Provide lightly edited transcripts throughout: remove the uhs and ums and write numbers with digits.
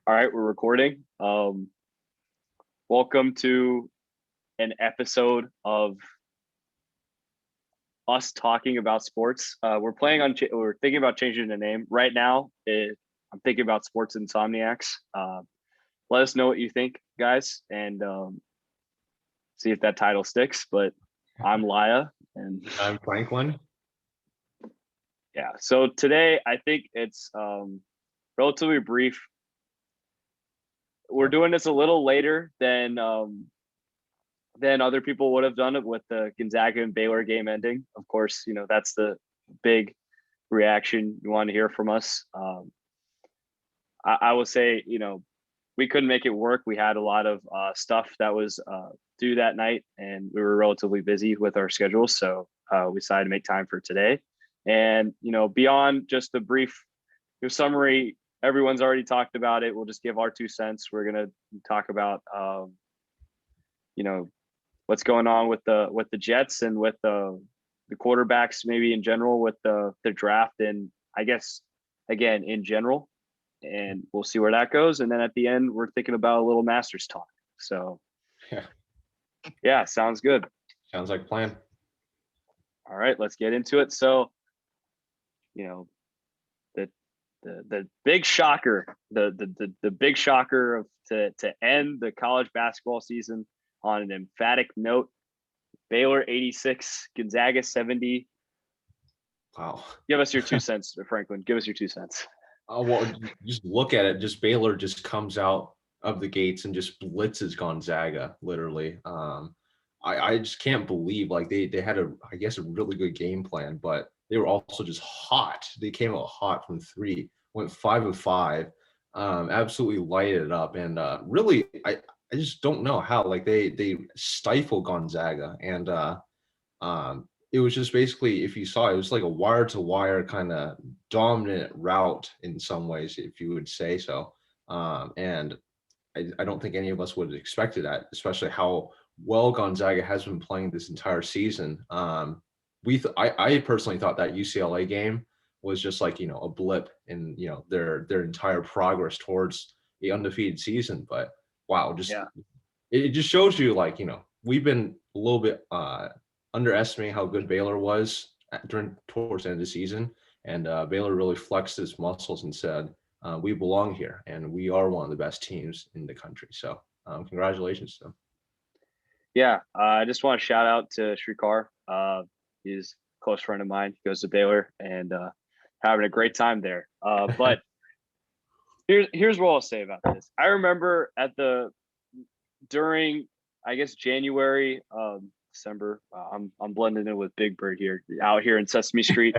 All right, we're recording. Welcome to an episode of us talking about sports. We're thinking about changing the name right now. I'm thinking about Sports Insomniacs. Let us know what you think, guys, and see if that title sticks. But I'm Laya, and I'm Franklin. yeah. So today, I think it's relatively brief. We're doing this a little later than other people would have done it with the Gonzaga and Baylor game ending. Of course, that's the big reaction you want to hear from us. I will say, we couldn't make it work. We had a lot of stuff that was due that night, and we were relatively busy with our schedules. So we decided to make time for today. And, beyond just a brief summary, everyone's already talked about it. We'll just give our 2 cents. We're going to talk about, what's going on with the Jets and with the quarterbacks, maybe in general, with the draft, and I guess again in general, and we'll see where that goes. And then at the end, we're thinking about a little Masters talk. So yeah, sounds good. Sounds like a plan. All right, let's get into it. So, the big shocker, the big shocker of to end the college basketball season on an emphatic note: Baylor 86, Gonzaga 70. Wow. Give us your 2 cents, Franklin. Give us your 2 cents. Well, just look at it. Just Baylor just comes out of the gates and just blitzes Gonzaga, literally. I just can't believe, like, they had a really good game plan, but they were also just hot. They came out hot from three, went 5 of 5, absolutely lighted it up. And really, I just don't know how, like, they stifled Gonzaga. And it was just basically, if you saw it, it was like a wire to wire kind of dominant route in some ways, if you would say so. And I don't think any of us would have expected that, especially how well Gonzaga has been playing this entire season. I personally thought that UCLA game was just like, a blip in, their entire progress towards the undefeated season. But wow, it just shows you, like, we've been a little bit underestimating how good Baylor was towards the end of the season. And Baylor really flexed its muscles and said, we belong here, and we are one of the best teams in the country. So congratulations to them. Yeah, I just want to shout out to Srikhar. He's a close friend of mine. He goes to Baylor and having a great time there. But here's what I'll say about this. I remember during, I guess, January, December. I'm blending in with Big Bird here, out here in Sesame Street.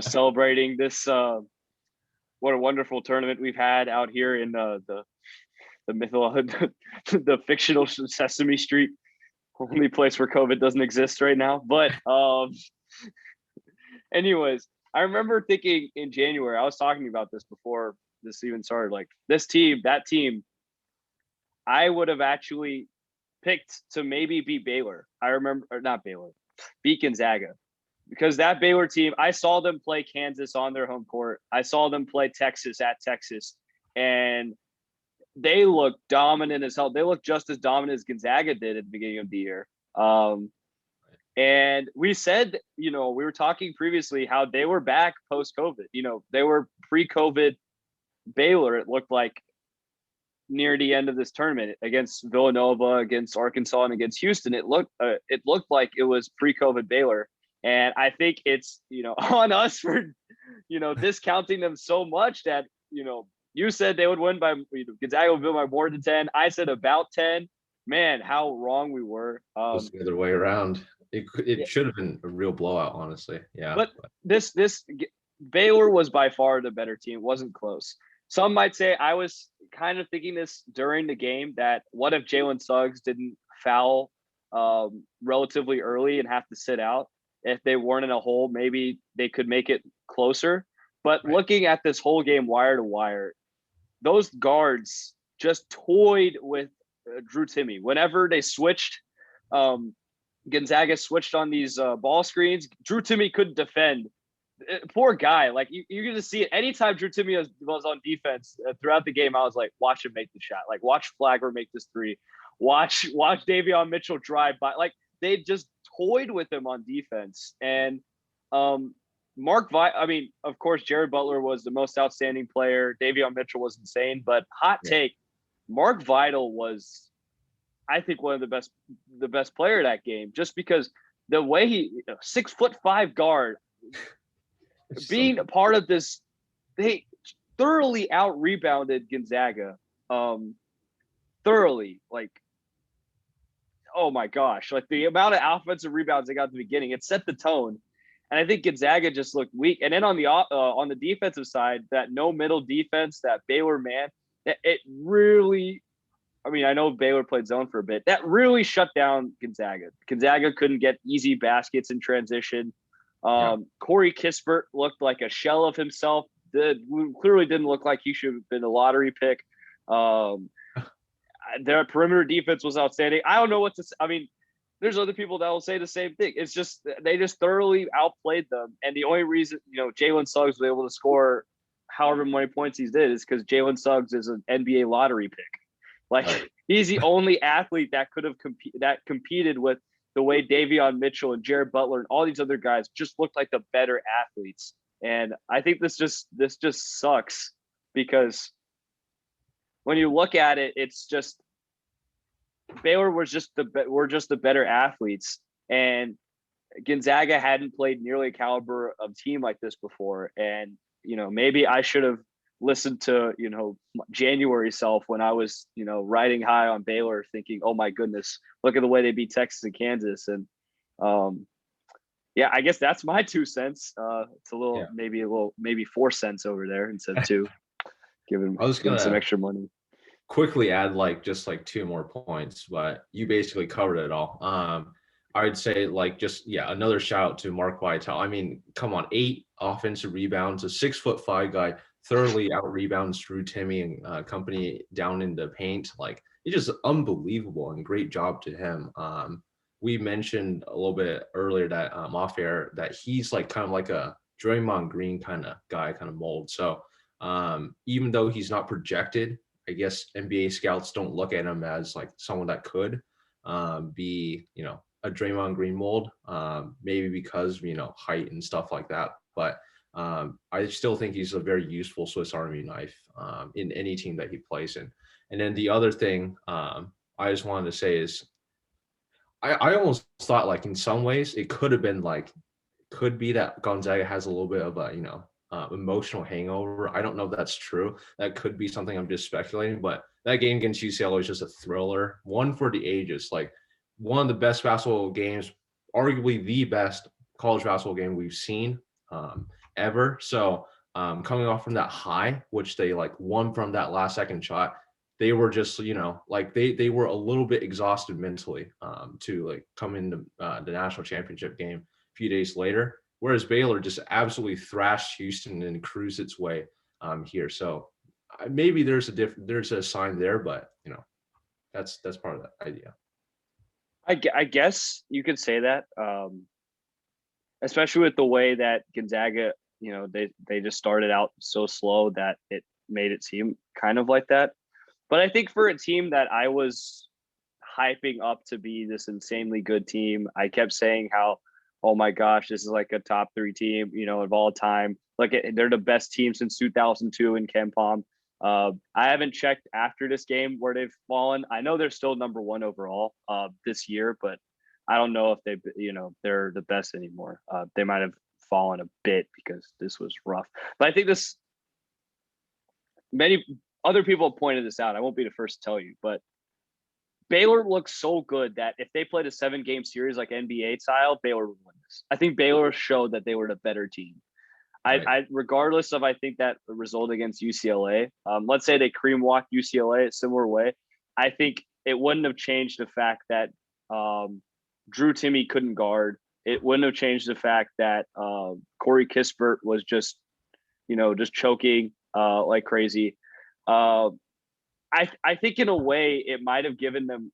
Celebrating this. What a wonderful tournament we've had out here in the fictional Sesame Street. Only place where COVID doesn't exist right now. But anyways, I remember thinking in January, I was talking about this before this even started, like, that team, I would have actually picked to maybe beat Baylor. I remember, or not Baylor, beat Gonzaga. Because that Baylor team, I saw them play Kansas on their home court. I saw them play Texas at Texas. And they look dominant as hell. They look just as dominant as Gonzaga did at the beginning of the year. And we said, we were talking previously how they were back post-COVID. They were pre-COVID Baylor, it looked like, near the end of this tournament against Villanova, against Arkansas, and against Houston. It looked like it was pre-COVID Baylor. And I think it's, on us for, discounting them so much that, you said they would win by, Gonzaga would win by more than 10. I said about 10. Man, how wrong we were. It was the other way around. It should have been a real blowout, honestly. Yeah. But this Baylor was by far the better team. It wasn't close. Some might say, I was kind of thinking this during the game, that what if Jalen Suggs didn't foul relatively early and have to sit out? If they weren't in a hole, maybe they could make it closer. But looking at this whole game wire to wire, those guards just toyed with Drew Timme. Whenever they switched, Gonzaga switched on these ball screens, Drew Timme couldn't defend poor guy. Like you can just see it anytime Drew Timme was on defense throughout the game. I was like, watch him make the shot. Like watch Flagler make this three. Watch Davion Mitchell drive by. Like they just toyed with him on defense. And I mean, of course, Jared Butler was the most outstanding player. Davion Mitchell was insane. But hot take, Mark Vidal was, I think, one of the best player that game, just because the way he 6'5" guard. Being a part of this, they thoroughly out-rebounded Gonzaga. Thoroughly. Like, oh my gosh. Like, the amount of offensive rebounds they got at the beginning, it set the tone. And I think Gonzaga just looked weak. And then on the defensive side, that no-middle defense, that Baylor man, it really – I mean, I know Baylor played zone for a bit. That really shut down Gonzaga. Gonzaga couldn't get easy baskets in transition. Corey Kispert looked like a shell of himself. Clearly didn't look like he should have been a lottery pick. Their perimeter defense was outstanding. I don't know what to say. I mean, there's other people that will say the same thing. It's just they just thoroughly outplayed them. And the only reason, Jalen Suggs was able to score however many points he did is because Jalen Suggs is an NBA lottery pick. Like, he's the only athlete that could have competed with the way Davion Mitchell and Jared Butler and all these other guys just looked like the better athletes. And I think this just sucks, because when you look at it, it's just Baylor were just the better athletes, and Gonzaga hadn't played nearly a caliber of team like this before. And maybe I should have listened to January self when I was riding high on Baylor, thinking, oh my goodness, look at the way they beat Texas and Kansas. And I guess that's my 2 cents. It's a little maybe 4 cents over there instead of 2. Give him some extra money. Quickly add just 2 more points, but you basically covered it all. I'd say another shout out to Mark Vital. I mean, come on, 8 offensive rebounds, a 6'5" guy thoroughly out rebounds Drew Timme and company down in the paint. Like, it's just unbelievable, and great job to him. We mentioned a little bit earlier that off air that he's kind of like a Draymond Green kind of guy, kind of mold. So even though he's not projected, I guess NBA scouts don't look at him as someone that could be, a Draymond Green mold, maybe because, height and stuff like that. But I still think he's a very useful Swiss Army knife in any team that he plays in. And then the other thing I just wanted to say is I almost thought in some ways it could have been could be that Gonzaga has a little bit of a, emotional hangover. I don't know if that's true. That could be something I'm just speculating, but that game against UCLA was just a thriller, one for the ages, one of the best basketball games, arguably the best college basketball game we've seen ever. So coming off from that high, which they won from that last second shot, they were just, they were a little bit exhausted mentally to come into the national championship game a few days later. Whereas Baylor just absolutely thrashed Houston and cruised its way here. So maybe there's a sign there, but that's part of that idea. I guess you could say that, especially with the way that Gonzaga, they just started out so slow that it made it seem kind of like that. But I think for a team that I was hyping up to be this insanely good team, I kept saying how, oh my gosh, this is a top 3 team, of all time. They're the best team since 2002 in KenPom. I haven't checked after this game where they've fallen. I know they're still number 1 overall this year, but I don't know if they're the best anymore. They might have fallen a bit because this was rough. But I think many other people have pointed this out. I won't be the first to tell you, but Baylor looks so good that if they played a 7-game series like NBA style, Baylor would win this. I think Baylor showed that they were the better team. Right. I regardless of, I think that the result against UCLA, let's say they cream walk UCLA a similar way, I think it wouldn't have changed the fact that Drew Timme couldn't guard. It wouldn't have changed the fact that Corey Kispert was just choking like crazy. I think in a way it might have given them,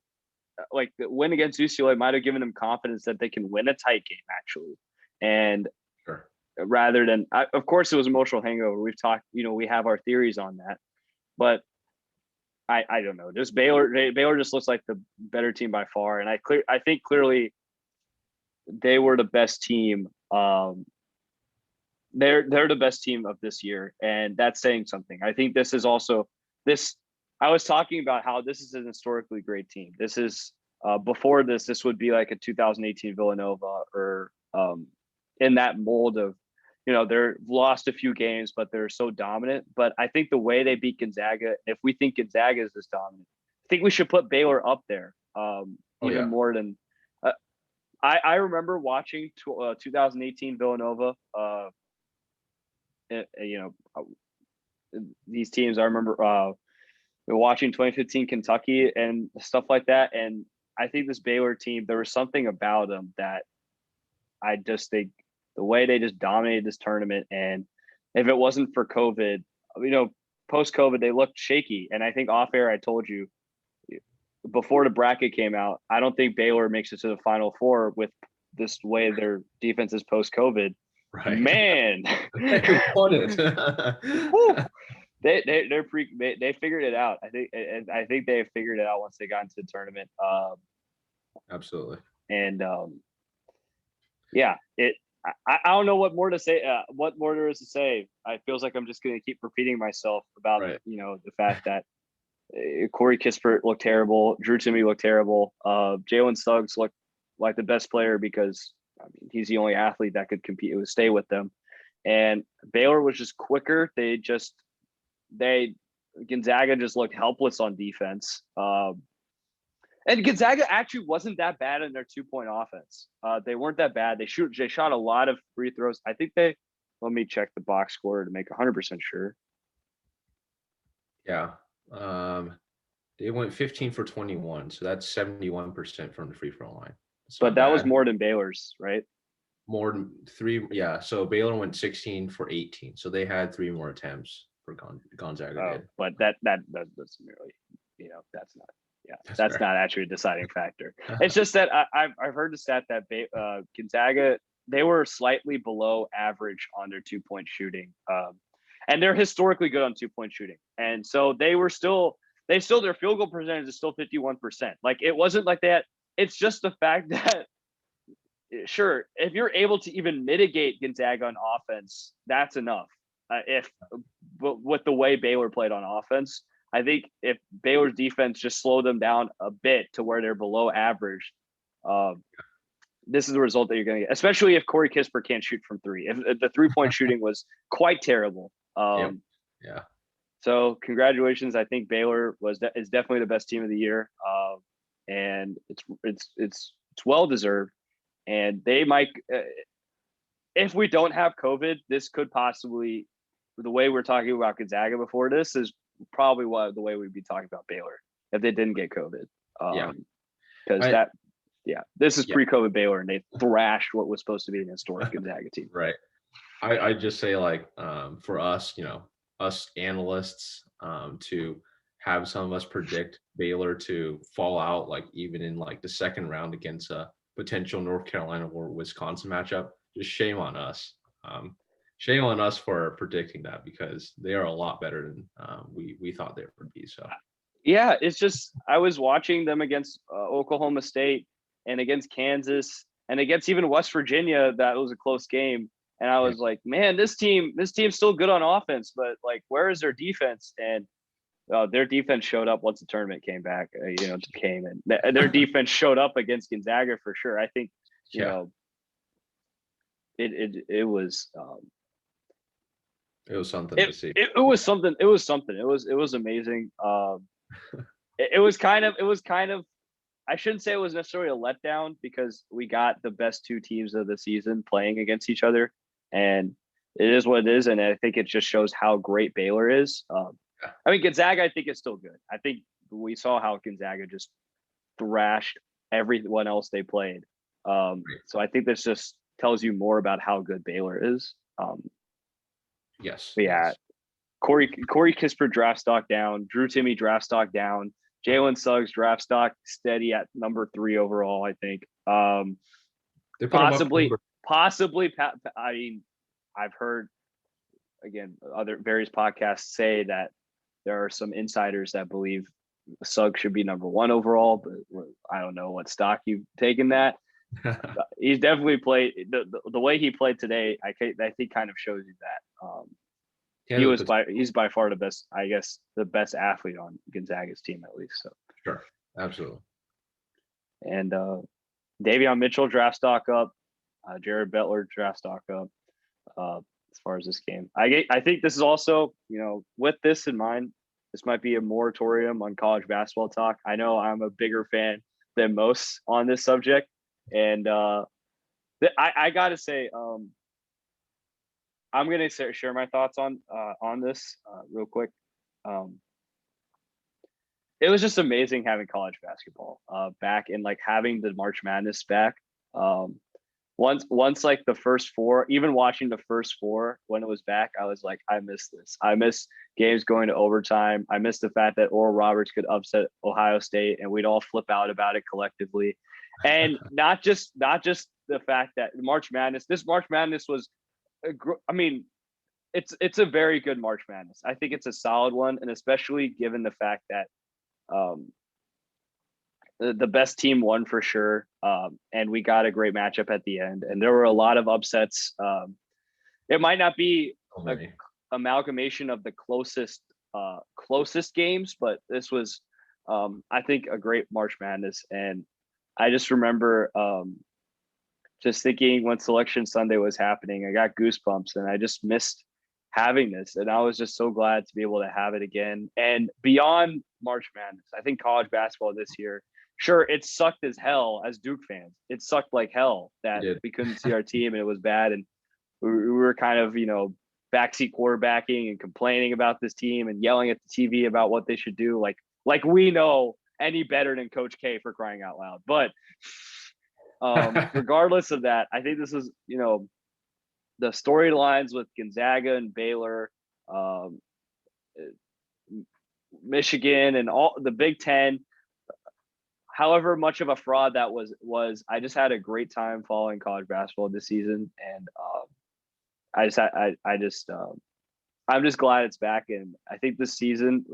the win against UCLA might have given them confidence that they can win a tight game actually. And sure. rather than, of course, it was emotional hangover. We've talked, we have our theories on that, but I don't know. Just Baylor just looks like the better team by far, and I think clearly they were the best team. They're the best team of this year, and that's saying something. I think this is also this. I was talking about how this is an historically great team. This is before this would be like a 2018 Villanova or in that mold of, they're lost a few games, but they're so dominant. But I think the way they beat Gonzaga, if we think Gonzaga is this dominant, I think we should put Baylor up there more than. I remember watching 2018 Villanova. These teams. I remember watching 2015 Kentucky and stuff like that. And I think this Baylor team, there was something about them that I just think the way they just dominated this tournament. And if it wasn't for COVID, post-COVID, they looked shaky. And I think off air, I told you before the bracket came out, I don't think Baylor makes it to the Final Four with this way their defense is post-COVID. Right. Man, they won it. they figured it out. I think they figured it out once they got into the tournament. Absolutely. And I don't know what more to say. What more there is to say. I feels like I'm just going to keep repeating myself about the fact that Corey Kispert looked terrible. Drew Timme looked terrible. Jalen Suggs looked like the best player because he's the only athlete that could compete. It would stay with them. And Baylor was just quicker. Gonzaga just looked helpless on defense. And Gonzaga actually wasn't that bad in their 2-point offense. They weren't that bad. They shot a lot of free throws. I think let me check the box score to make 100% sure. Yeah. They went 15 for 21. So that's 71% from the free throw line. But that was more than Baylor's, right? More than 3. Yeah. So Baylor went 16 for 18. So they had 3 more attempts for Gonzaga. But that doesn't really, that's not. Yeah, that's not actually a deciding factor. It's just that I've heard the stat that Gonzaga, they were slightly below average on their 2-point shooting, and they're historically good on 2-point shooting. And so their field goal percentage is still 51%. Like it wasn't like that. It's just the fact that sure, if you're able to even mitigate Gonzaga on offense, that's enough. But with the way Baylor played on offense. I think if Baylor's defense just slowed them down a bit to where they're below average, this is the result that you're going to get, especially if Corey Kispert can't shoot from 3. If the 3-point shooting was quite terrible. Yeah. So congratulations. I think Baylor is definitely the best team of the year. And it's well-deserved. And they might, if we don't have COVID, this could possibly, the way we're talking about Gonzaga before this is probably the way we'd be talking about Baylor if they didn't get COVID. Because this is pre-COVID Baylor, and they thrashed what was supposed to be an historic Gonzaga team. Right. I just say for us, us analysts, to have some of us predict Baylor to fall out, even in the second round against a potential North Carolina or Wisconsin matchup, just shame on us. Shame on us for predicting that because they are a lot better than we thought they would be. So, yeah, it's just I was watching them against Oklahoma State and against Kansas and against even West Virginia. That was a close game, and I was like, man, this team's still good on offense, but where is their defense? And their defense showed up once the tournament came back. And their defense showed up against Gonzaga for sure. I think it was. It was something to see. It was something. It was amazing. It was kind of. I shouldn't say it was necessarily a letdown because we got the best 2 teams of the season playing against each other, and it is what it is. And I think it just shows how great Baylor is. I mean, Gonzaga, I think is still good. I think we saw how Gonzaga just thrashed everyone else they played. So I think this just tells you more about how good Baylor is. Yes. But yeah. Yes. Corey Kispert draft stock down. Drew Timme draft stock down. Jalen Suggs draft stock steady at number 3 overall, I think. Possibly. I mean, I've heard, again, other various podcasts say that there are some insiders that believe Suggs should be number 1 overall, but I don't know what stock you've taken that. He's definitely played the way he played today. I think kind of shows you that he's by far the best, I guess, the best athlete on Gonzaga's team at least. So sure, absolutely. And Davion Mitchell draft stock up, Jared Bettler draft stock up. As far as this game, I think this is also, with this in mind, this might be a moratorium on college basketball talk. I know I'm a bigger fan than most on this subject, and I gotta say, I'm gonna share my thoughts on this real quick. It was just amazing having college basketball back, and like having the March Madness back. Once like the first 4, even watching the first 4 when it was back, I was like, I miss this. I miss games going to overtime. I miss the fact that Oral Roberts could upset Ohio State and we'd all flip out about it collectively. And not just the fact that this March Madness was, it's a very good March Madness. I think it's a solid one, and especially given the fact that the best team won for sure, and we got a great matchup at the end, and there were a lot of upsets. It might not be an amalgamation of the closest games, but this was, I think, a great March Madness. And I just remember just thinking when Selection Sunday was happening, I got goosebumps, and I just missed having this, and I was just so glad to be able to have it again. And beyond March Madness, I think college basketball this year, sure, it sucked as hell as Duke fans. It sucked like hell that we couldn't see our team, and it was bad. And we were kind of, backseat quarterbacking and complaining about this team and yelling at the TV about what they should do. Like we know any better than Coach K, for crying out loud. But regardless of that, I think this is, the storylines with Gonzaga and Baylor, Michigan, and all the Big Ten. However much of a fraud that was, I just had a great time following college basketball this season, and I'm just glad it's back. And I think this season,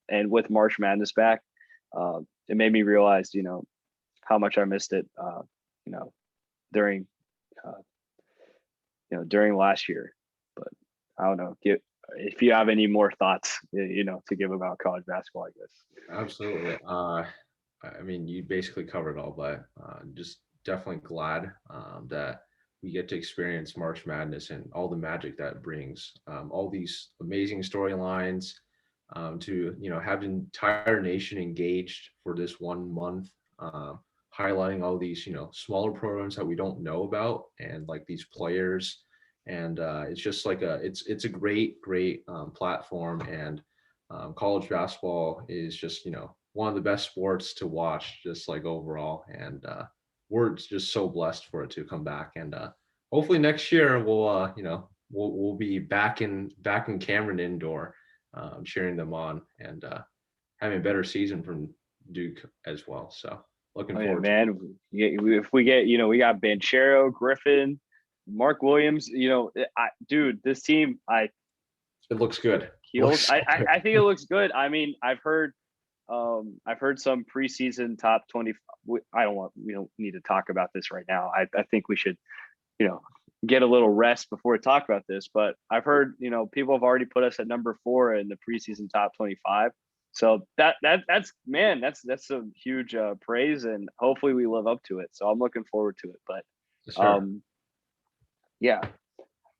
and with March Madness back, it made me realize, how much I missed it, during last year. But I don't know if you have any more thoughts, to give about college basketball, I guess. Absolutely. You basically covered it all, but just definitely glad that we get to experience March Madness and all the magic that brings, all these amazing storylines, to, have the entire nation engaged for this 1 month, highlighting all these, smaller programs that we don't know about, and like these players. And it's just like it's a great platform. And college basketball is just, one of the best sports to watch, just like overall. And we're just so blessed for it to come back. And hopefully next year we'll be back in Cameron Indoor, cheering them on, and having a better season from Duke as well. So looking forward. Yeah, man. If we get, we got Banchero, Griffin, Mark Williams. This team, it looks good. I think it looks good. I've heard some preseason top 20. We don't need to talk about this right now. I think we should, get a little rest before we talk about this. But I've heard, people have already put us at number 4 in the preseason top 25. So that's some huge praise, and hopefully we live up to it. So I'm looking forward to it. But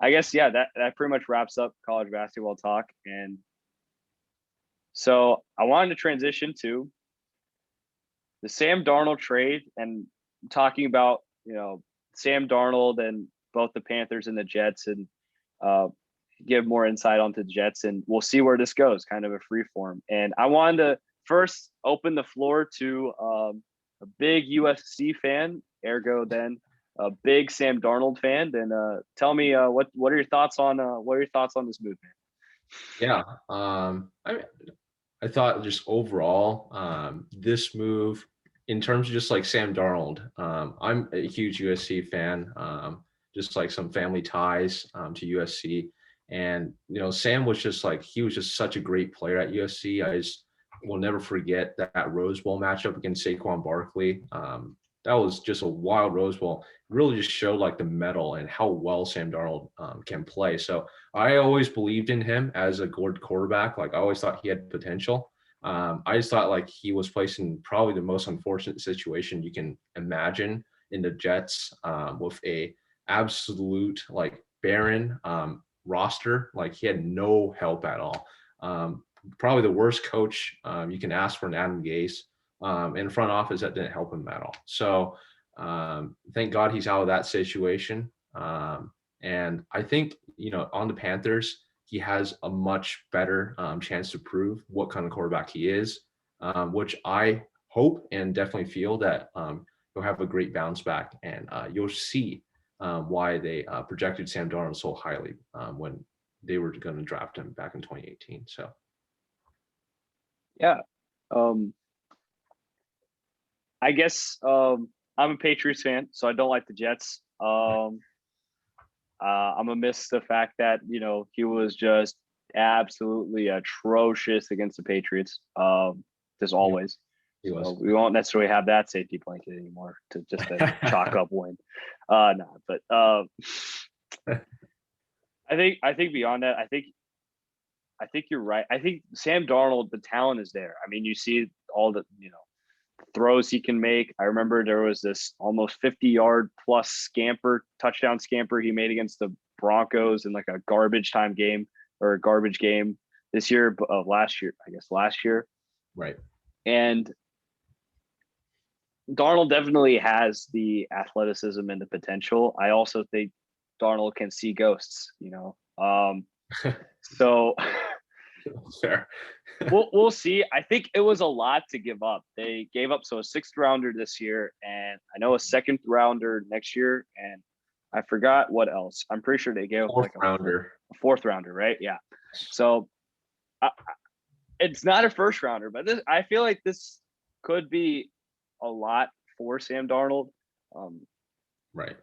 I guess that pretty much wraps up college basketball talk. And so I wanted to transition to the Sam Darnold trade, and talking about, Sam Darnold and both the Panthers and the Jets, and give more insight onto the Jets, and we'll see where this goes, kind of a free form. And I wanted to first open the floor to a big USC fan, ergo then a big Sam Darnold fan. And tell me what are your thoughts on this movement? Yeah, I thought just overall, this move, in terms of just like Sam Darnold, I'm a huge USC fan. just like some family ties to USC. And, Sam was just like, he was just such a great player at USC. I just will never forget that Rose Bowl matchup against Saquon Barkley. That was just a wild Rose Bowl. It really just showed like the mettle and how well Sam Darnold can play. So I always believed in him as a good quarterback. Like I always thought he had potential. I just thought like he was placed in probably the most unfortunate situation you can imagine in the Jets with a absolute like barren roster. Like he had no help at all. Probably the worst coach you can ask for, an Adam Gase in front office that didn't help him at all. So thank God he's out of that situation. And I think, on the Panthers, he has a much better chance to prove what kind of quarterback he is, which I hope and definitely feel that he'll have a great bounce back. And you'll see why they projected Sam Darnold so highly when they were going to draft him back in 2018. So, yeah. I guess I'm a Patriots fan, so I don't like the Jets. I'm gonna miss the fact that he was just absolutely atrocious against the Patriots. Just always. So we won't necessarily have that safety blanket anymore to just a chalk up win. No, but I think beyond that, I think you're right. I think Sam Darnold, the talent is there. I mean, you see all the throws he can make. I remember there was this almost 50-yard plus touchdown scamper he made against the Broncos in like a garbage game this year, last year. Right. And Darnold definitely has the athleticism and the potential. I also think Darnold can see ghosts, so fair. we'll see. I think it was a lot to give up. They gave up a 6th rounder this year, and I know a 2nd rounder next year, and I forgot what else. I'm pretty sure they gave up like a 4th rounder, right? Yeah. So it's not a 1st rounder, but I feel like this could be a lot for Sam Darnold. Right.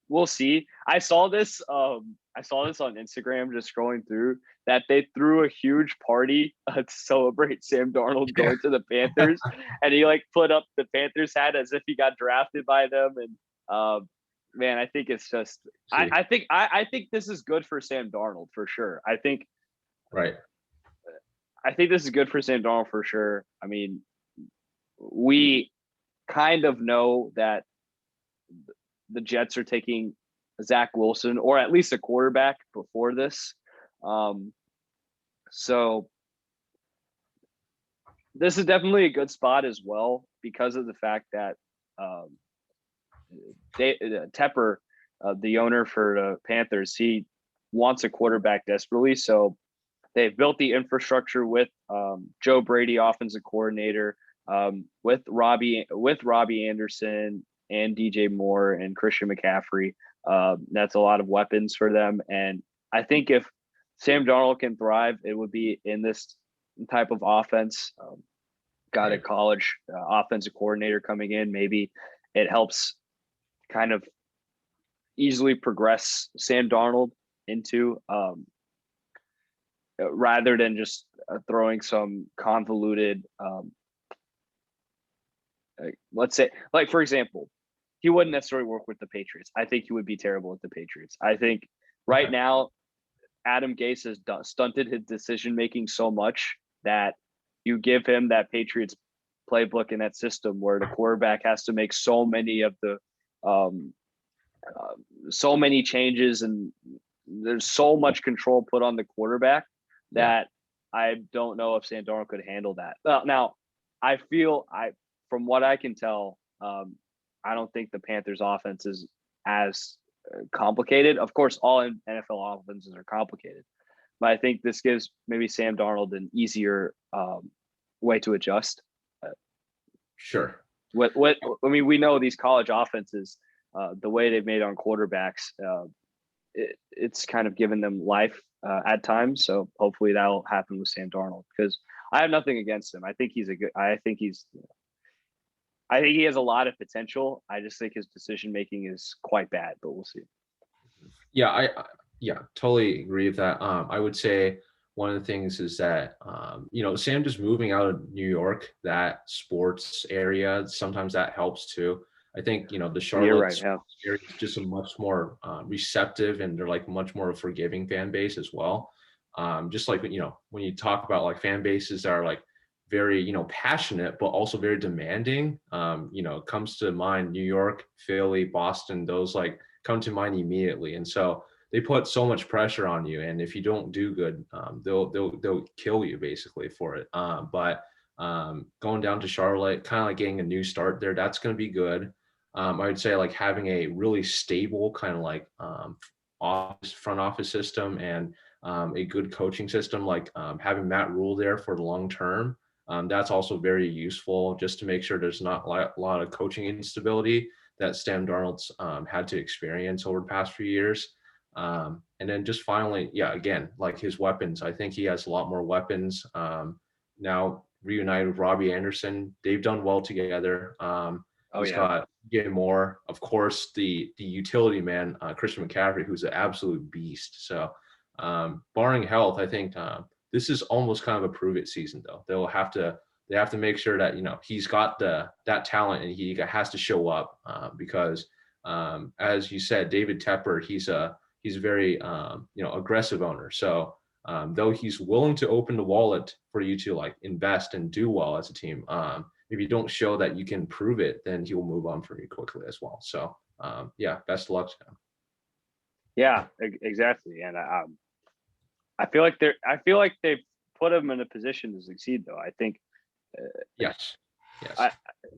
We'll see. I saw this on Instagram, just scrolling through, that they threw a huge party to celebrate Sam Darnold going to the Panthers, and he like put up the Panthers hat as if he got drafted by them. And man, I think it's just I think this is good for Sam Darnold for sure. I think this is good for Sam Darnold for sure. I mean, we kind of know that the Jets are taking Zach Wilson, or at least a quarterback, before this. So this is definitely a good spot as well, because of the fact that Tepper, the owner for the Panthers, he wants a quarterback desperately. So they've built the infrastructure with Joe Brady, offensive coordinator, with Robbie Anderson and DJ Moore and Christian McCaffrey. That's a lot of weapons for them. And I think if Sam Darnold can thrive, it would be in this type of offense. Got a college offensive coordinator coming in. Maybe it helps kind of easily progress Sam Darnold into rather than just throwing some convoluted, let's say, like, for example, he wouldn't necessarily work with the Patriots. I think he would be terrible with the Patriots. I think right now, Adam Gase has stunted his decision-making so much that you give him that Patriots playbook in that system where the quarterback has to make so many of the so many changes, and there's so much control put on the quarterback that I don't know if Sam Darnold could handle that. Now, from what I can tell, I don't think the Panthers offense is as complicated. Of course, all NFL offenses are complicated, but I think this gives maybe Sam Darnold an easier way to adjust. Sure. We know these college offenses, the way they've made on quarterbacks, it's kind of given them life at times. So hopefully that'll happen with Sam Darnold, because I have nothing against him. I think he's I think he has a lot of potential. I just think his decision making is quite bad, but we'll see. Yeah, yeah, totally agree with that. I would say one of the things is that Sam just moving out of New York, that sports area, sometimes that helps too. I think the You're Charlotte right. Yeah. area is just a much more receptive, and they're like much more a forgiving fan base as well. Just like when you talk about like fan bases that are like very passionate but also very demanding. Comes to mind New York, Philly, Boston. Those like come to mind immediately, and so they put so much pressure on you, and if you don't do good, they'll kill you basically for it. But going down to Charlotte, kind of like getting a new start there, that's going to be good. I would say like having a really stable kind of like front office system and a good coaching system, like having Matt Rule there for the long term. That's also very useful just to make sure there's not a lot of coaching instability that Sam Darnold's had to experience over the past few years. And then just finally, yeah, again, like his weapons, I think he has a lot more weapons. Now reunited with Robbie Anderson, they've done well together. He's got Jay Moore, of course, the utility man, Christian McCaffrey, who's an absolute beast. So barring health, I think this is almost kind of a prove it season though. They have to make sure that he's got that talent and he has to show up because as you said, David Tepper, he's a very aggressive owner. So though he's willing to open the wallet for you to like invest and do well as a team, if you don't show that you can prove it, then he will move on from you quickly as well. So yeah, best of luck to him. Yeah, exactly. And I feel like they've put him in a position to succeed, though. I think. Yes.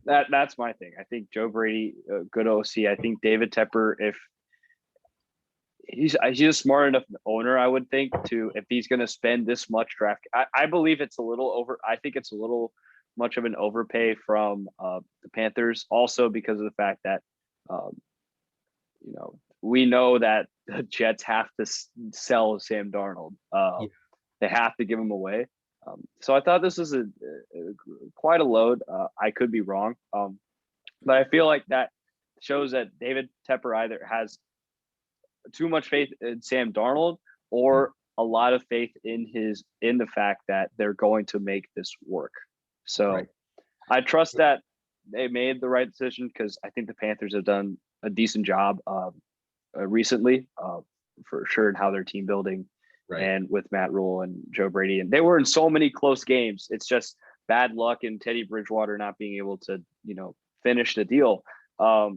That's my thing. I think Joe Brady, good OC. I think David Tepper, if he's a smart enough owner, I would think if he's going to spend this much draft, I believe it's a little over. I think it's a little much of an overpay from the Panthers, also because of the fact that we know that the Jets have to sell Sam Darnold. They have to give him away. So I thought this was quite a load. I could be wrong, but I feel like that shows that David Tepper either has too much faith in Sam Darnold or a lot of faith in the fact that they're going to make this work. So right. I trust that they made the right decision because I think the Panthers have done a decent job recently for sure in how they're team building. Right. And with Matt Rule and Joe Brady. And they were in so many close games. It's just bad luck and Teddy Bridgewater not being able to, finish the deal a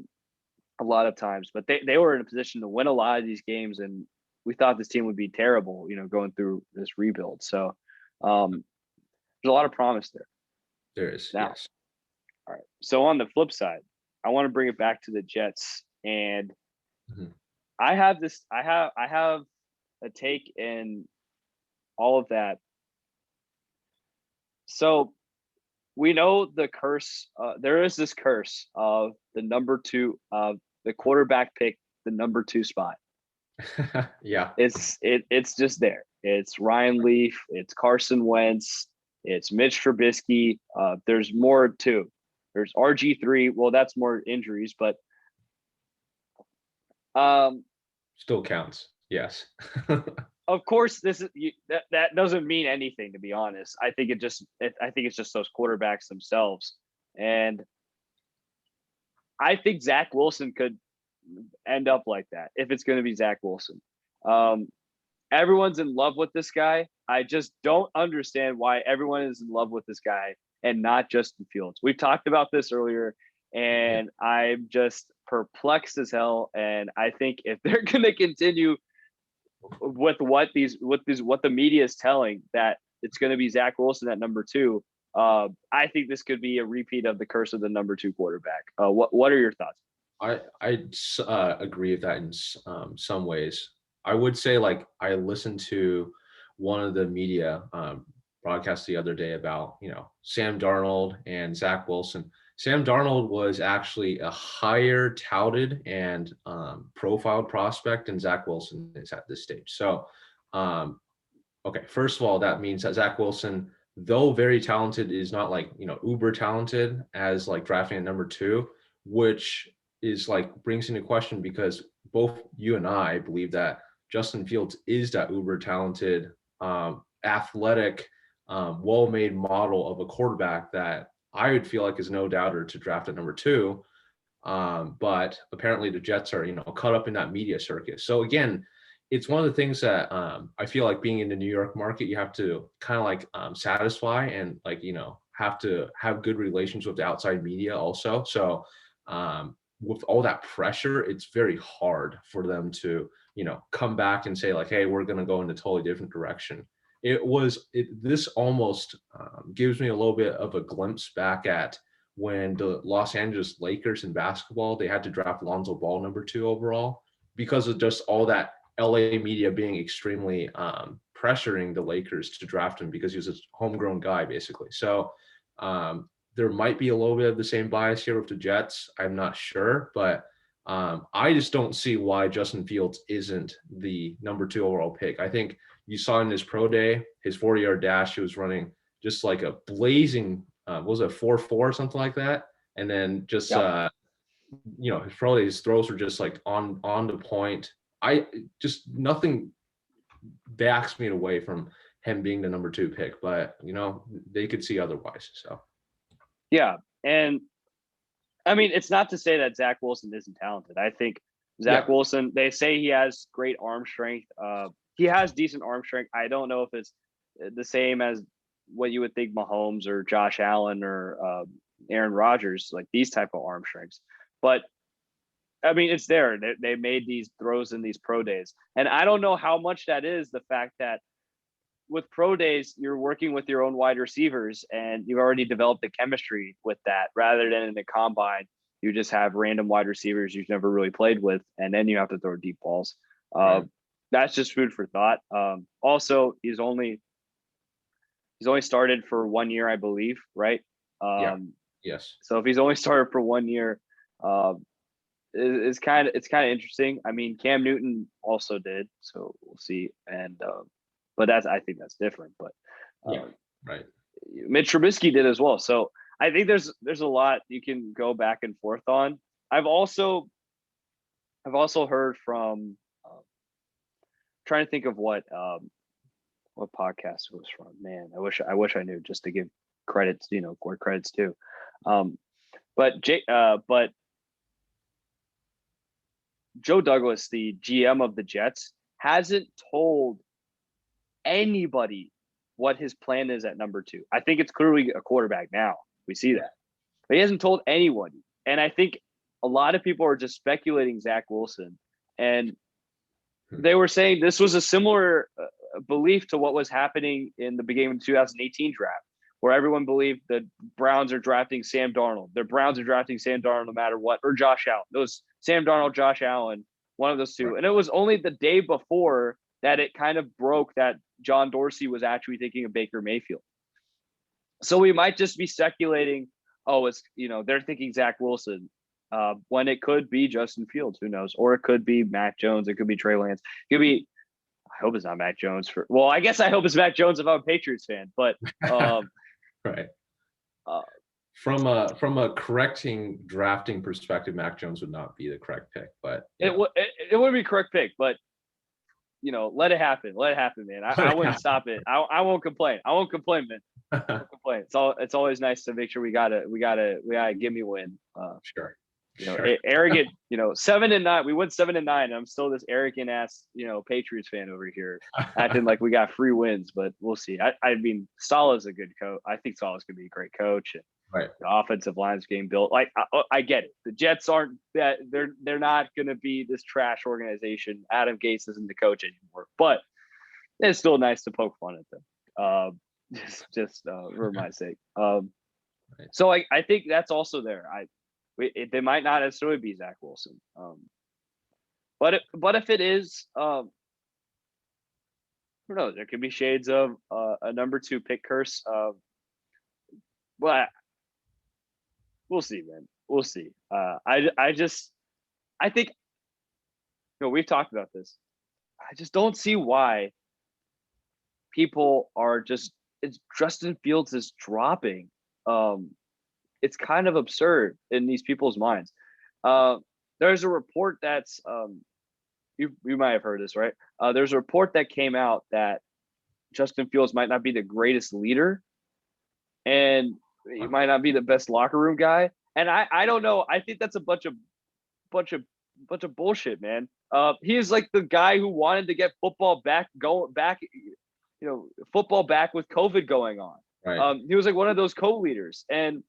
lot of times. But they were in a position to win a lot of these games. And we thought this team would be terrible, going through this rebuild. So there's a lot of promise there. There is. Now, yes. All right. So on the flip side, I want to bring it back to the Jets. And I have a take in all of that. So we know the curse. There is this curse of the number 2 of the quarterback pick, the number 2 spot. Yeah, it's just there. It's Ryan Leaf. It's Carson Wentz. It's Mitch Trubisky. There's more too. There's RG3. Well, that's more injuries, but still counts. Yes. Of course, that doesn't mean anything, to be honest. I think it's just those quarterbacks themselves, and I think Zach Wilson could end up like that if it's going to be Zach Wilson. Everyone's in love with this guy. I just don't understand why everyone is in love with this guy and not Justin Fields. We've talked about this earlier, and I'm just perplexed as hell. And I think if they're going to continue with what the media is telling, that it's going to be Zach Wilson at number 2, I think this could be a repeat of the curse of the number 2 quarterback. What are your thoughts? I agree with that in some ways. I would say, like, I listened to one of the media broadcasts the other day about Sam Darnold and Zach Wilson. Sam Darnold was actually a higher touted and profiled prospect than Zach Wilson is at this stage. So, okay, first of all, that means that Zach Wilson though very talented, is not like, uber talented as like drafting at number 2, which is like brings into question because both you and I believe that Justin Fields is that uber talented, athletic, well-made model of a quarterback that I would feel like is no doubter to draft at number 2. But apparently the Jets are, caught up in that media circus. So again, it's one of the things that I feel like being in the New York market, you have to kind of like satisfy and like, have to have good relations with the outside media also. So with all that pressure, it's very hard for them to, come back and say like, hey, we're going to go in a totally different direction. This almost gives me a little bit of a glimpse back at when the Los Angeles Lakers in basketball, they had to draft Lonzo Ball number 2 overall because of just all that LA media being extremely pressuring the Lakers to draft him because he was a homegrown guy, basically. So there might be a little bit of the same bias here with the Jets. I'm not sure, but I just don't see why Justin Fields isn't the number 2 overall pick. I think you saw in his pro day, his 40-yard dash, he was running just like a blazing, what was it, 4.4 or something like that? And then just, Yep. his pro day, his throws were just like on the point. Nothing backs me away from him being the number 2 pick, but they could see otherwise. So Yeah. And I mean, it's not to say that Zach Wilson isn't talented. I think Zach Wilson, they say he has great arm strength. He has decent arm strength. I don't know if it's the same as what you would think Mahomes or Josh Allen or Aaron Rodgers, like these type of arm strengths. But I mean, it's there. They made these throws in these pro days. And I don't know how much that is the fact that with pro days, you're working with your own wide receivers and you've already developed the chemistry with that rather than in the combine. You just have random wide receivers you've never really played with, and then you have to throw deep balls. Right. That's just food for thought. Also, he's only started for 1 year, I believe, right? Yes. So if he's only started for 1 year, it's kind of interesting. I mean, Cam Newton also did, so we'll see. And but I think that's different. But right. Mitch Trubisky did as well. So I think there's a lot you can go back and forth on. I've also heard from trying to think of what podcast it was from. Man, I wish I knew, just to give credits, where credits due. But Joe Douglas, the GM of the Jets, hasn't told anybody what his plan is at number 2. I think it's clearly a quarterback now. We see that. But he hasn't told anybody. And I think a lot of people are just speculating Zach Wilson. And they were saying this was a similar belief to what was happening in the beginning of the 2018 draft, where everyone believed the Browns are drafting Sam Darnold. The Browns are drafting Sam Darnold no matter what, or Josh Allen. It was Sam Darnold, Josh Allen, one of those two. Right. And it was only the day before that it kind of broke that John Dorsey was actually thinking of Baker Mayfield. So we might just be speculating, it's, they're thinking Zach Wilson, when it could be Justin Fields, who knows? Or it could be Mac Jones. It could be Trey Lance. It could be, I hope it's not Mac Jones. I guess I hope it's Mac Jones if I'm a Patriots fan. But right. From a correcting drafting perspective, Mac Jones would not be the correct pick, but it would be correct pick, but let it happen. Let it happen, man. I wouldn't stop it. I won't complain. I won't complain, man. I won't complain. It's always nice to make sure we gotta give me a win. Sure. Arrogant, 7-9. We went 7-9. And I'm still this arrogant ass, Patriots fan over here, acting like we got free wins. But we'll see. I mean, Salah's a good coach. I think Salah's gonna be a great coach. And right. The offensive line's getting built. Like I get it. The Jets aren't that. They're not gonna be this trash organization. Adam Gase isn't the coach anymore. But it's still nice to poke fun at them. Just for my sake. Right. So I think that's also there. They might not necessarily be Zach Wilson. But if it is, who knows? There could be shades of a number 2 pick curse. But we'll see, man. We'll see. I think, we've talked about this. I just don't see why people are just. it's Justin Fields is dropping. It's kind of absurd in these people's minds. There's a report that's you might have heard this, right? There's a report that came out that Justin Fields might not be the greatest leader, and he might not be the best locker room guy. And I don't know. I think that's a bunch of bullshit, man. He is like the guy who wanted to get football back, football back with COVID going on. Right. He was like one of those co-leaders, and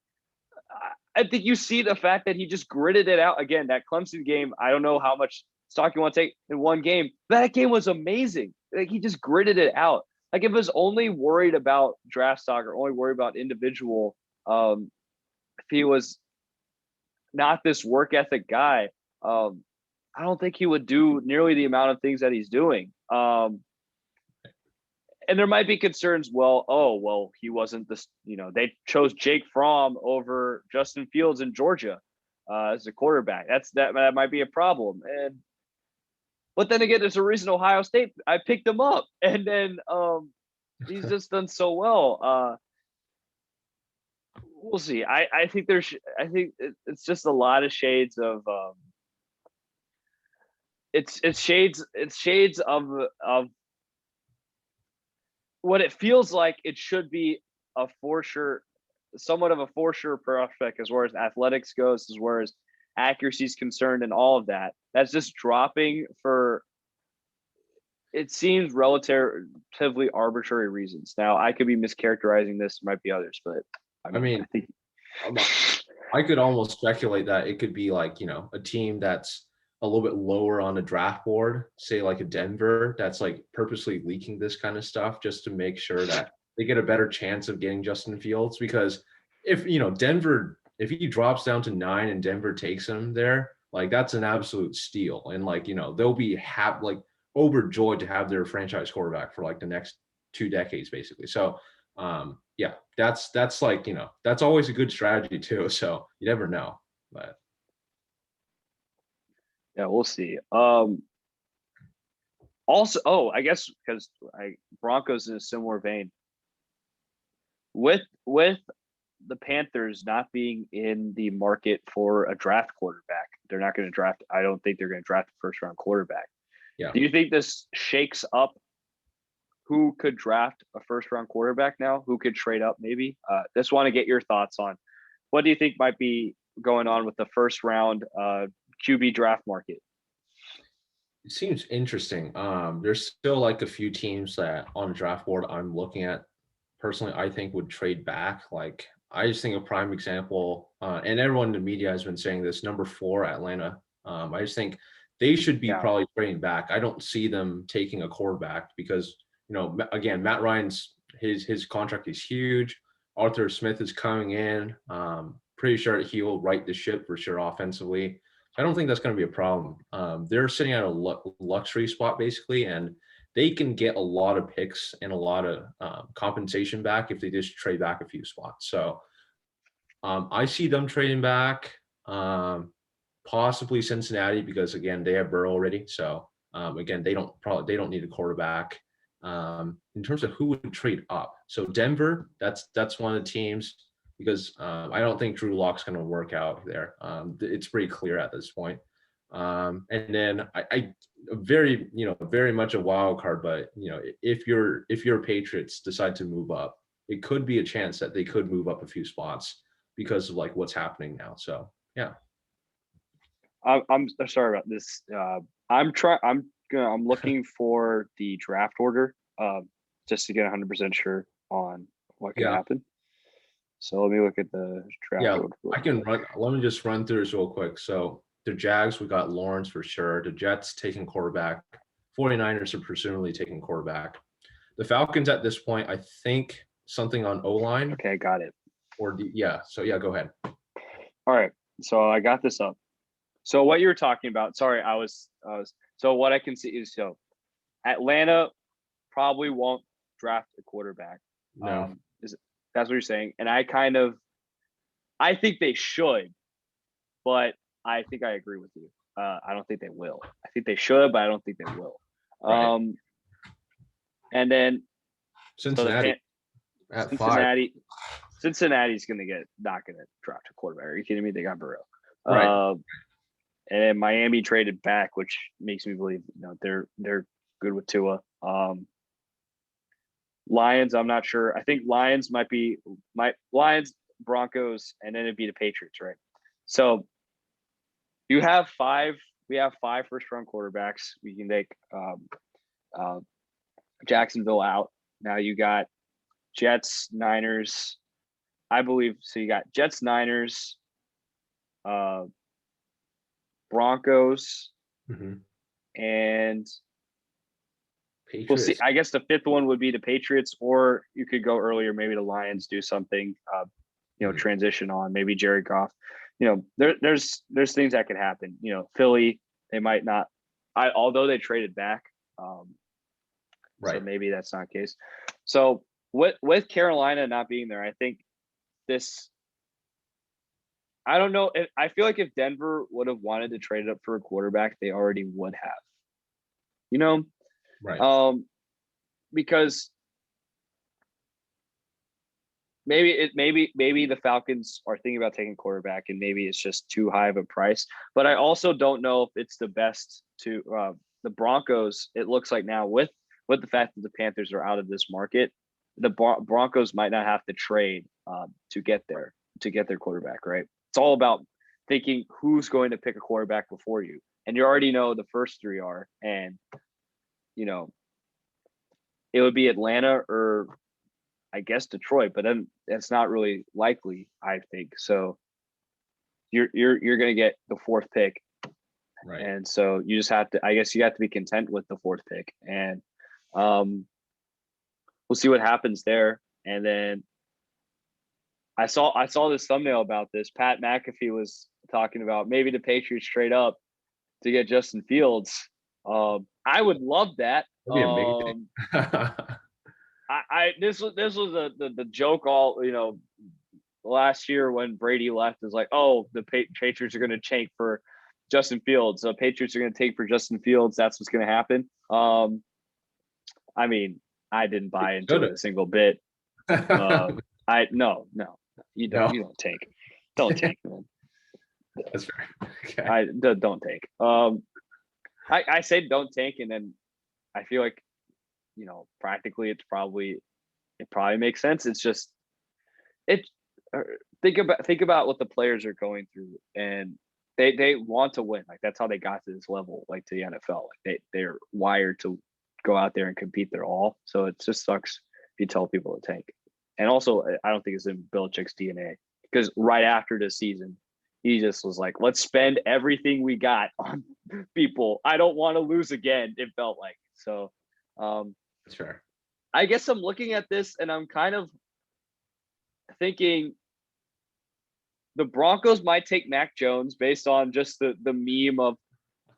I think you see the fact that he just gritted it out again. That Clemson game, I don't know how much stock you want to take in one game. That game was amazing. Like he just gritted it out. Like if it was only worried about draft stock or only worried about individual, if he was not this work ethic guy, I don't think he would do nearly the amount of things that he's doing. And there might be concerns. Well, he wasn't this. They chose Jake Fromm over Justin Fields in Georgia as a quarterback. That might be a problem. But then again, there's a reason Ohio State. I picked him up, and then he's just done so well. We'll see. I think it's just a lot of shades of. It's shades of what it feels like. It should be a for sure, somewhat of a for sure prospect as far as athletics goes, as far as accuracy is concerned, and all of that. That's just dropping for. It seems relatively arbitrary reasons. Now, I could be mischaracterizing this. Might be others, but I mean, I could almost speculate that it could be like, a team that's a little bit lower on a draft board, say like a Denver, that's like purposely leaking this kind of stuff just to make sure that they get a better chance of getting Justin Fields. Because if, Denver, if he drops down to 9 and Denver takes him there, like that's an absolute steal. And like, they'll be overjoyed to have their franchise quarterback for like the next 2 decades, basically. So, yeah, that's like, that's always a good strategy too. So you never know, but. Yeah, we'll see. Also, I guess because Broncos in a similar vein with the Panthers not being in the market for a draft quarterback, they're not going to draft. I don't think they're going to draft a first-round quarterback. Yeah. Do you think this shakes up who could draft a first-round quarterback now? Who could trade up maybe? Just want to get your thoughts on what do you think might be going on with the first-round QB draft market? It seems interesting. There's still like a few teams that on the draft board I'm looking at personally, I think would trade back. Like I just think a prime example, and everyone in the media has been saying this, number 4, Atlanta. I just think they should be probably trading back. I don't see them taking a quarterback because, again, Matt Ryan's his contract is huge. Arthur Smith is coming in. Pretty sure he will right the ship for sure offensively. I don't think that's going to be a problem. They're sitting at a luxury spot basically, and they can get a lot of picks and a lot of compensation back if they just trade back a few spots. So I see them trading back, possibly Cincinnati because again they have Burrow already. So again they don't need a quarterback. In terms of who would trade up, so Denver, that's one of the teams. Because I don't think Drew Lock's going to work out there. It's pretty clear at this point. And then I very much a wild card, but if your Patriots decide to move up, it could be a chance that they could move up a few spots because of like what's happening now. So yeah. I'm sorry about this. I'm looking for the draft order just to get 100% sure on what can happen. So let me look at the draft. Yeah, I can run. Let me just run through this real quick. So the Jags, we got Lawrence for sure. The Jets taking quarterback. 49ers are presumably taking quarterback. The Falcons at this point, I think something on O-line. Okay, got it. So go ahead. All right. So I got this up. So what you were talking about, sorry, I was so what I can see is Atlanta probably won't draft a quarterback. No. That's what you're saying. And I think they should, but I think I agree with you. I don't think they will. I think they should, but I don't think they will. Right. And then Cincinnati. at 5. Cincinnati's not gonna draft a quarterback. Are you kidding me? They got Burrow. Right. And Miami traded back, which makes me believe they're good with Tua. Lions, I'm not sure. I think Lions might be Lions, Broncos, and then it'd be the Patriots, right? So you have five. We have 5 first-round quarterbacks. We can take Jacksonville out. Now you got Jets, Niners. I believe so. You got Jets, Niners, Broncos, and Patriots. we'll see. I guess the 5th one would be the Patriots, or you could go earlier. Maybe the Lions do something. Transition on maybe Jared Goff. There's things that could happen. Philly, they might not. Although they traded back, right. So maybe that's not the case. So with Carolina not being there, I think this. I don't know. I feel like if Denver would have wanted to trade up for a quarterback, they already would have. Right. Because maybe the Falcons are thinking about taking quarterback, and maybe it's just too high of a price. But I also don't know if it's the best to the Broncos. It looks like now with the fact that the Panthers are out of this market, the Broncos might not have to trade to get their quarterback. Right. It's all about thinking who's going to pick a quarterback before you, and you already know the first 3 are, and it would be Atlanta or I guess Detroit, but then it's not really likely, I think. So you're going to get the 4th pick. Right. And so you just have to, I guess you have to be content with the 4th pick, and we'll see what happens there. And then I saw this thumbnail about this. Pat McAfee was talking about maybe the Patriots trade up to get Justin Fields. I would love that. That'd be amazing. This was the joke all last year when Brady left is like, oh, the Patriots are going to tank for Justin Fields. The Patriots are going to take for Justin Fields. That's what's going to happen. I mean, I didn't buy into it a single bit. No, you don't tank. Don't tank, man. That's fair. Okay. Don't tank. I say don't tank, and then I feel like practically it probably makes sense. It's just think about what the players are going through, and they want to win. Like that's how they got to this level, like to the NFL. Like they're wired to go out there and compete their all. So it just sucks if you tell people to tank. And also, I don't think it's in Belichick's DNA, because right after the season, he just was like, let's spend everything we got on people. I don't want to lose again. It felt like so. That's fair. I guess I'm looking at this and I'm kind of thinking the Broncos might take Mac Jones based on just the meme of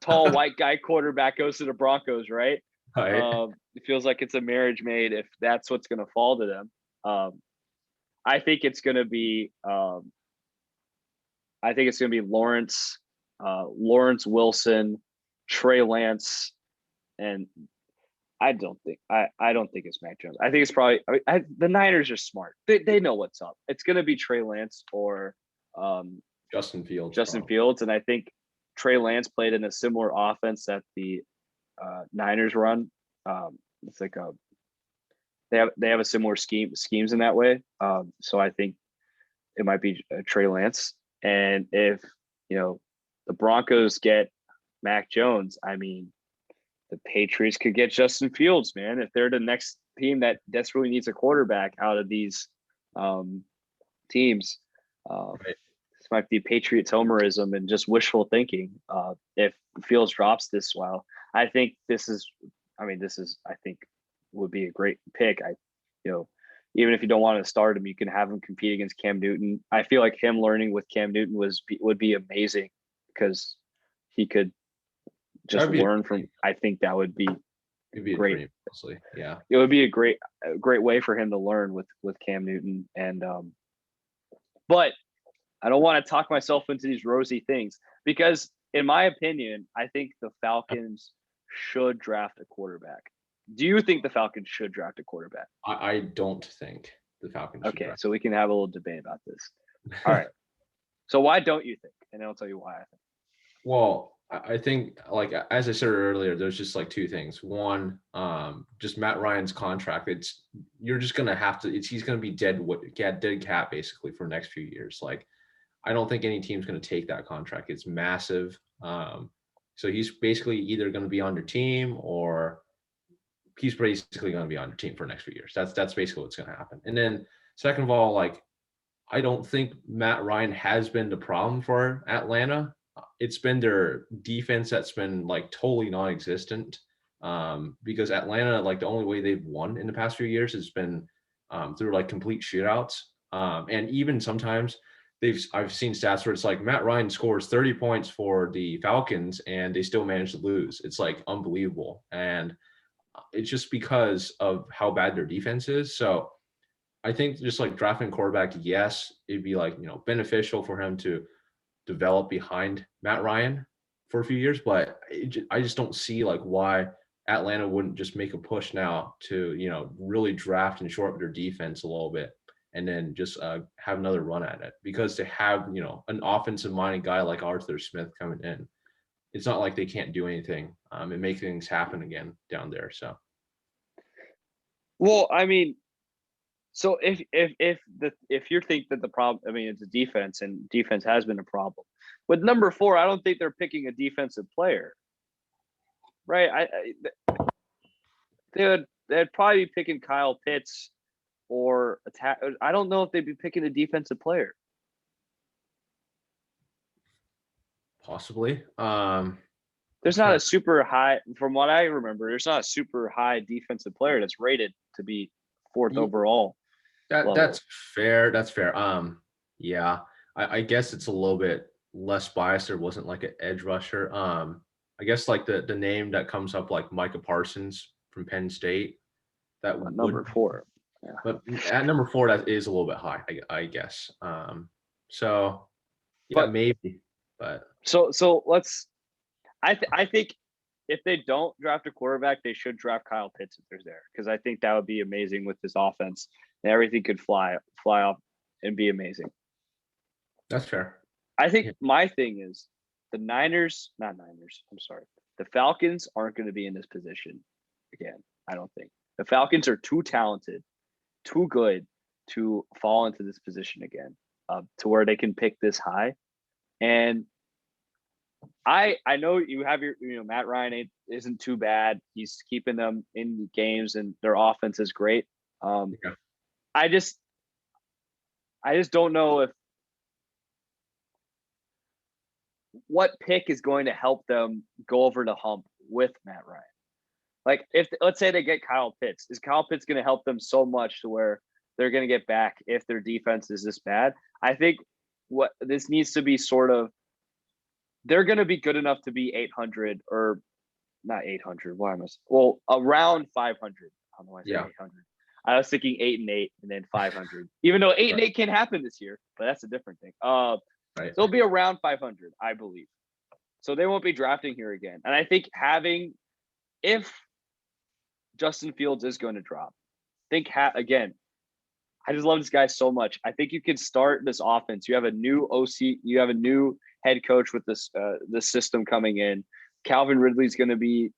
tall white guy quarterback goes to the Broncos, right? Right. It feels like it's a marriage made if that's what's going to fall to them. I think it's going to be Lawrence Wilson, Trey Lance, and I don't think it's Mac Jones. I think it's probably the Niners are smart. They know what's up. It's going to be Trey Lance or Justin Fields. Fields, and I think Trey Lance played in a similar offense that the Niners run. It's like they have a similar schemes in that way. So I think it might be Trey Lance. And if the Broncos get Mac Jones, I mean, the Patriots could get Justin Fields, man. If they're the next team that desperately needs a quarterback out of these teams, Right. this might be Patriots homerism and just wishful thinking. If Fields drops this well, I think would be a great pick. Even if you don't want to start him, you can have him compete against Cam Newton. I feel like him learning with Cam Newton would be amazing, because he could just learn from. I think that would be great. Dream, honestly. Yeah, it would be a great way for him to learn with Cam Newton. And but I don't want to talk myself into these rosy things, because in my opinion, I think the Falcons should draft a quarterback. Do you think the Falcons should draft a quarterback? I don't think. the Falcons should Okay, draft. so we can have a little debate about this. All right. So why don't you think? And I'll tell you why I think. Well, I think, like, as I said earlier, there's just like two things. One, just Matt Ryan's contract. You're just gonna have to. He's gonna be dead cap basically for the next few years. Like, I don't think any team's gonna take that contract. It's massive. So he's basically either gonna be on your team, or he's basically gonna be on your team for the next few years. That's basically what's gonna happen. And then second of all, like, I don't think Matt Ryan has been the problem for Atlanta. It's been their defense that's been like totally non-existent. Because Atlanta, like, the only way they've won in the past few years has been through like complete shootouts. And even sometimes I've seen stats where it's like Matt Ryan scores 30 points for the Falcons and they still manage to lose. It's like unbelievable. And it's just because of how bad their defense is. So I think just like drafting quarterback, yes, it'd be like, beneficial for him to develop behind Matt Ryan for a few years, but I just don't see like why Atlanta wouldn't just make a push now to, really draft and shore up their defense a little bit and then just have another run at it, because they have, an offensive minded guy like Arthur Smith coming in. It's not like they can't do anything and make things happen again down there. So, well, I mean, so if you think that the problem, I mean, it's a defense, and defense has been a problem. With number 4, I don't think they're picking a defensive player, right? They'd probably be picking Kyle Pitts or attack. I don't know if they'd be picking a defensive player. possibly. There's not a super high, from what I remember, there's not a super high defensive player that's rated to be 4th overall. That's fair. That's fair. Yeah, I guess it's a little bit less biased. There wasn't like an edge rusher. I guess like the name that comes up, like Micah Parsons from Penn State. That would, number 4. Yeah. But at number 4, that is a little bit high, I guess. So yeah, maybe. But so let's. I think if they don't draft a quarterback, they should draft Kyle Pitts if they're there, because I think that would be amazing with this offense, and everything could fly off and be amazing. That's fair. I think my thing is the Falcons aren't going to be in this position again. I don't think the Falcons are too talented, too good to fall into this position again, to where they can pick this high. And I know you have your, Matt Ryan isn't too bad. He's keeping them in games and their offense is great. Yeah. I just don't know what pick is going to help them go over the hump with Matt Ryan. Like, if let's say they get Kyle Pitts, is Kyle Pitts going to help them so much to where they're going to get back if their defense is this bad? I think what this needs to be sort of, they're going to be good enough to be 800 or not 800. Why am I? Well, around 500. How do I say 800? I was thinking 8-8 and then 500. Even though 8-8 can happen this year, but that's a different thing. Right. So it'll be around 500, I believe. So they won't be drafting here again. And I think if Justin Fields is going to drop, again, I just love this guy so much. I think you can start this offense. You have a new OC, you have a new head coach with this system coming in. Calvin Ridley's going to be,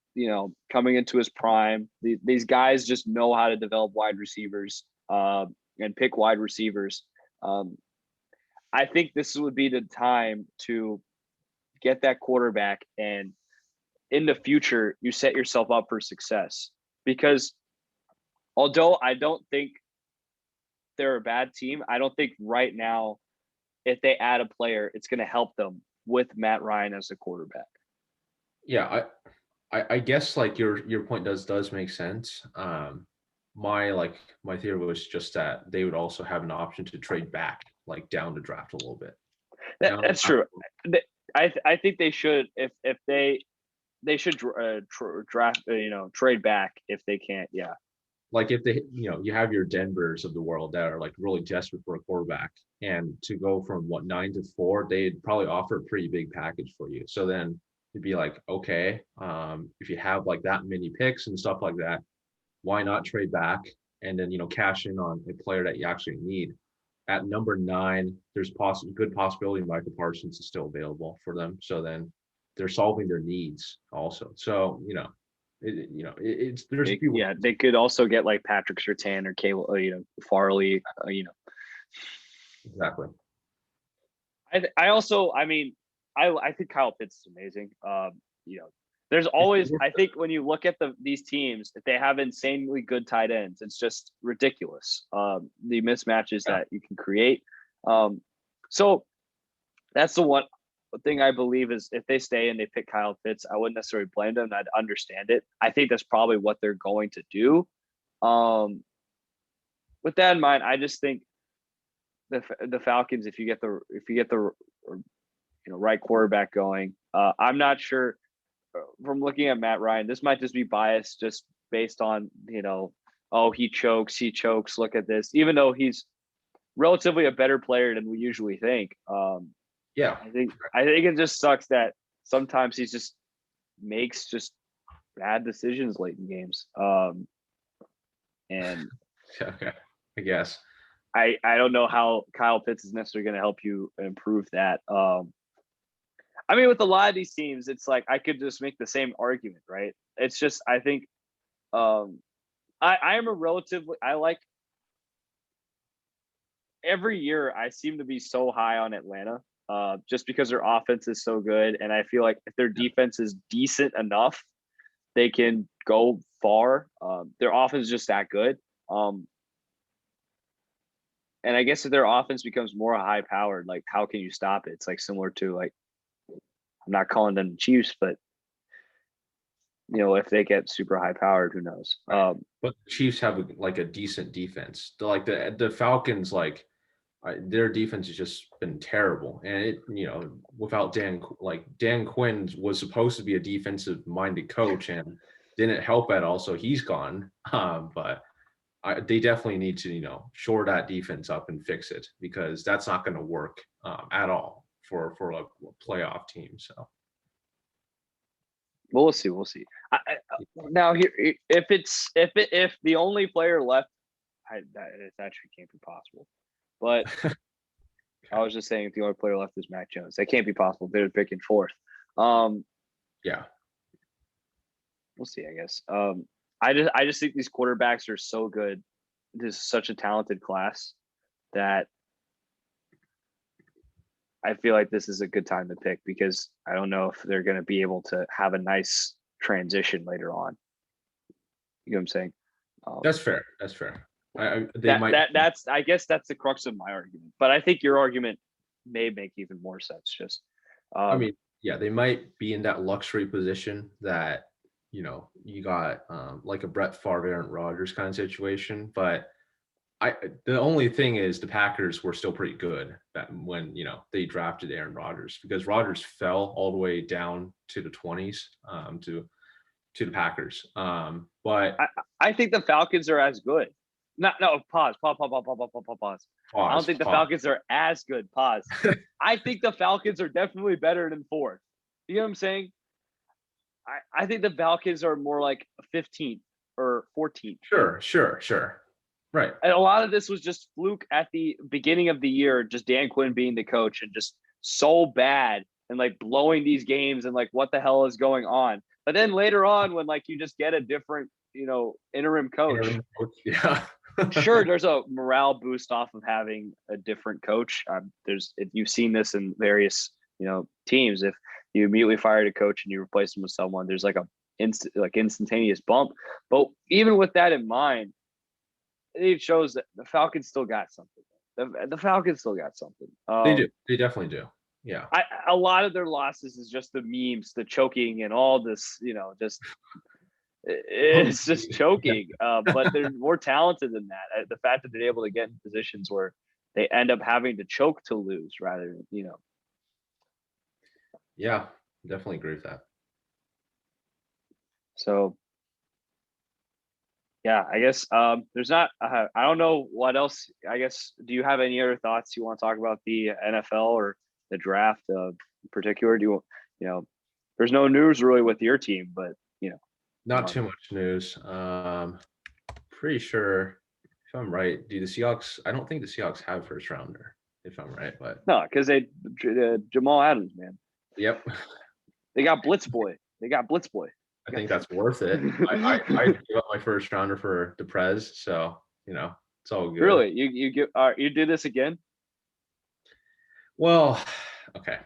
coming into his prime. These guys just know how to develop wide receivers and pick wide receivers. I think this would be the time to get that quarterback, and in the future, you set yourself up for success. Because although I don't think they're a bad team, I don't think right now, if they add a player, it's going to help them with Matt Ryan as a quarterback. Yeah, I guess like your point does make sense. My theory was just that they would also have an option to trade back, like down the draft a little bit. That's true. I think they should, if they should draft, trade back if they can't. Yeah. Like if they, you have your Denvers of the world that are like really desperate for a quarterback, and to go from 9 to 4, they'd probably offer a pretty big package for you. So then it'd be like, okay, if you have like that many picks and stuff like that, why not trade back and then cash in on a player that you actually need. At number 9, there's good possibility Michael Parsons is still available for them. So then they're solving their needs also. So it's there's a few. Yeah, they could also get like Patrick Surtain or Cable, Farley. Exactly. I think Kyle Pitts is amazing. There's always, I think when you look at these teams, if they have insanely good tight ends, it's just ridiculous. The mismatches that you can create. So that's the one thing I believe is if they stay and they pick Kyle Pitts, I wouldn't necessarily blame them. I'd understand it. I think that's probably what they're going to do. With that in mind, I just think the Falcons, if you get the right quarterback going, I'm not sure. From looking at Matt Ryan, this might just be biased just based on, he chokes, look at this, even though he's relatively a better player than we usually think. I think it just sucks that sometimes he just makes just bad decisions late in games. And okay, I guess. I don't know how Kyle Pitts is necessarily going to help you improve that. With a lot of these teams, it's like I could just make the same argument, right? It's just I think I like every year I seem to be so high on Atlanta just because their offense is so good, and I feel like if their defense is decent enough, they can go far. Their offense is just that good. And I guess if their offense becomes more high powered, like how can you stop it? It's like similar to like, I'm not calling them the Chiefs, but if they get super high powered, who knows? But the Chiefs have a decent defense. The Falcons, their defense has just been terrible, and without Dan Quinn was supposed to be a defensive minded coach and didn't help at all, so he's gone. But they definitely need to shore that defense up and fix it, because that's not going to work at all for a playoff team. So we'll see. Now here, if the only player left, it actually can't be possible. But I was just saying, if the only player left is Mac Jones, that can't be possible. They're picking 4th. Yeah, we'll see. I guess. I just think these quarterbacks are so good. This is such a talented class that I feel like this is a good time to pick, because I don't know if they're going to be able to have a nice transition later on. You know what I'm saying? That's fair. That's fair. I guess that's the crux of my argument. But I think your argument may make even more sense. Just, they might be in that luxury position that you got like a Brett Favre, Aaron Rodgers kind of situation. But the only thing is the Packers were still pretty good when they drafted Aaron Rodgers, because Rodgers fell all the way down to the 20s to the Packers. But I think the Falcons are as good. Pause. I don't think the Falcons are as good. Pause. I think the Falcons are definitely better than 4th. You know what I'm saying? I think the Falcons are more like 15th or 14th. Sure. Right. And a lot of this was just fluke at the beginning of the year, just Dan Quinn being the coach and just so bad and like blowing these games and like what the hell is going on. But then later on, when like you just get a different, interim coach. Yeah. Sure, there's a morale boost off of having a different coach. You've seen this in various, teams. If you immediately fired a coach and you replace him with someone, there's like instantaneous bump. But even with that in mind, it shows that the Falcons still got something. The Falcons still got something. They do. They definitely do. Yeah. A lot of their losses is just the memes, the choking, and all this. It's just choking. But they're more talented than that. The fact that they're able to get in positions where they end up having to choke to lose rather than. Yeah, definitely agree with that. So. Yeah, I guess there's not. I don't know what else. I guess. Do you have any other thoughts you want to talk about the NFL or the draft in particular? Do you, there's no news really with your team, but not too much news. Pretty sure If I'm right, the Seahawks, I don't think the Seahawks have first rounder, if I'm right, but No, because Jamal Adams, man. yep. They got Blitz Boy. I think that's worth it. I give up my first rounder for DePrez, so it's all good. Really, you do this again? Well, okay.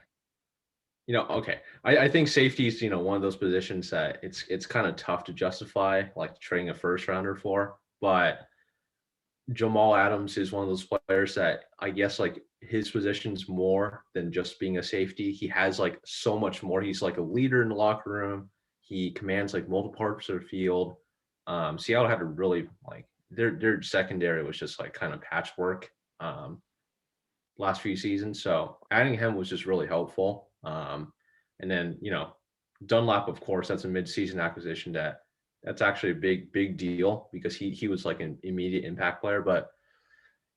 Okay. I think safety is, one of those positions that it's kind of tough to justify like trading a first rounder for, but Jamal Adams is one of those players that I guess like his position's more than just being a safety. He has like so much more. He's like a leader in the locker room. He commands like multiple parts of the field. Seattle had to really like their secondary was just like kind of patchwork last few seasons. So adding him was just really helpful. And then Dunlap, of course, that's a mid-season acquisition that's actually a big deal because he was like an immediate impact player. But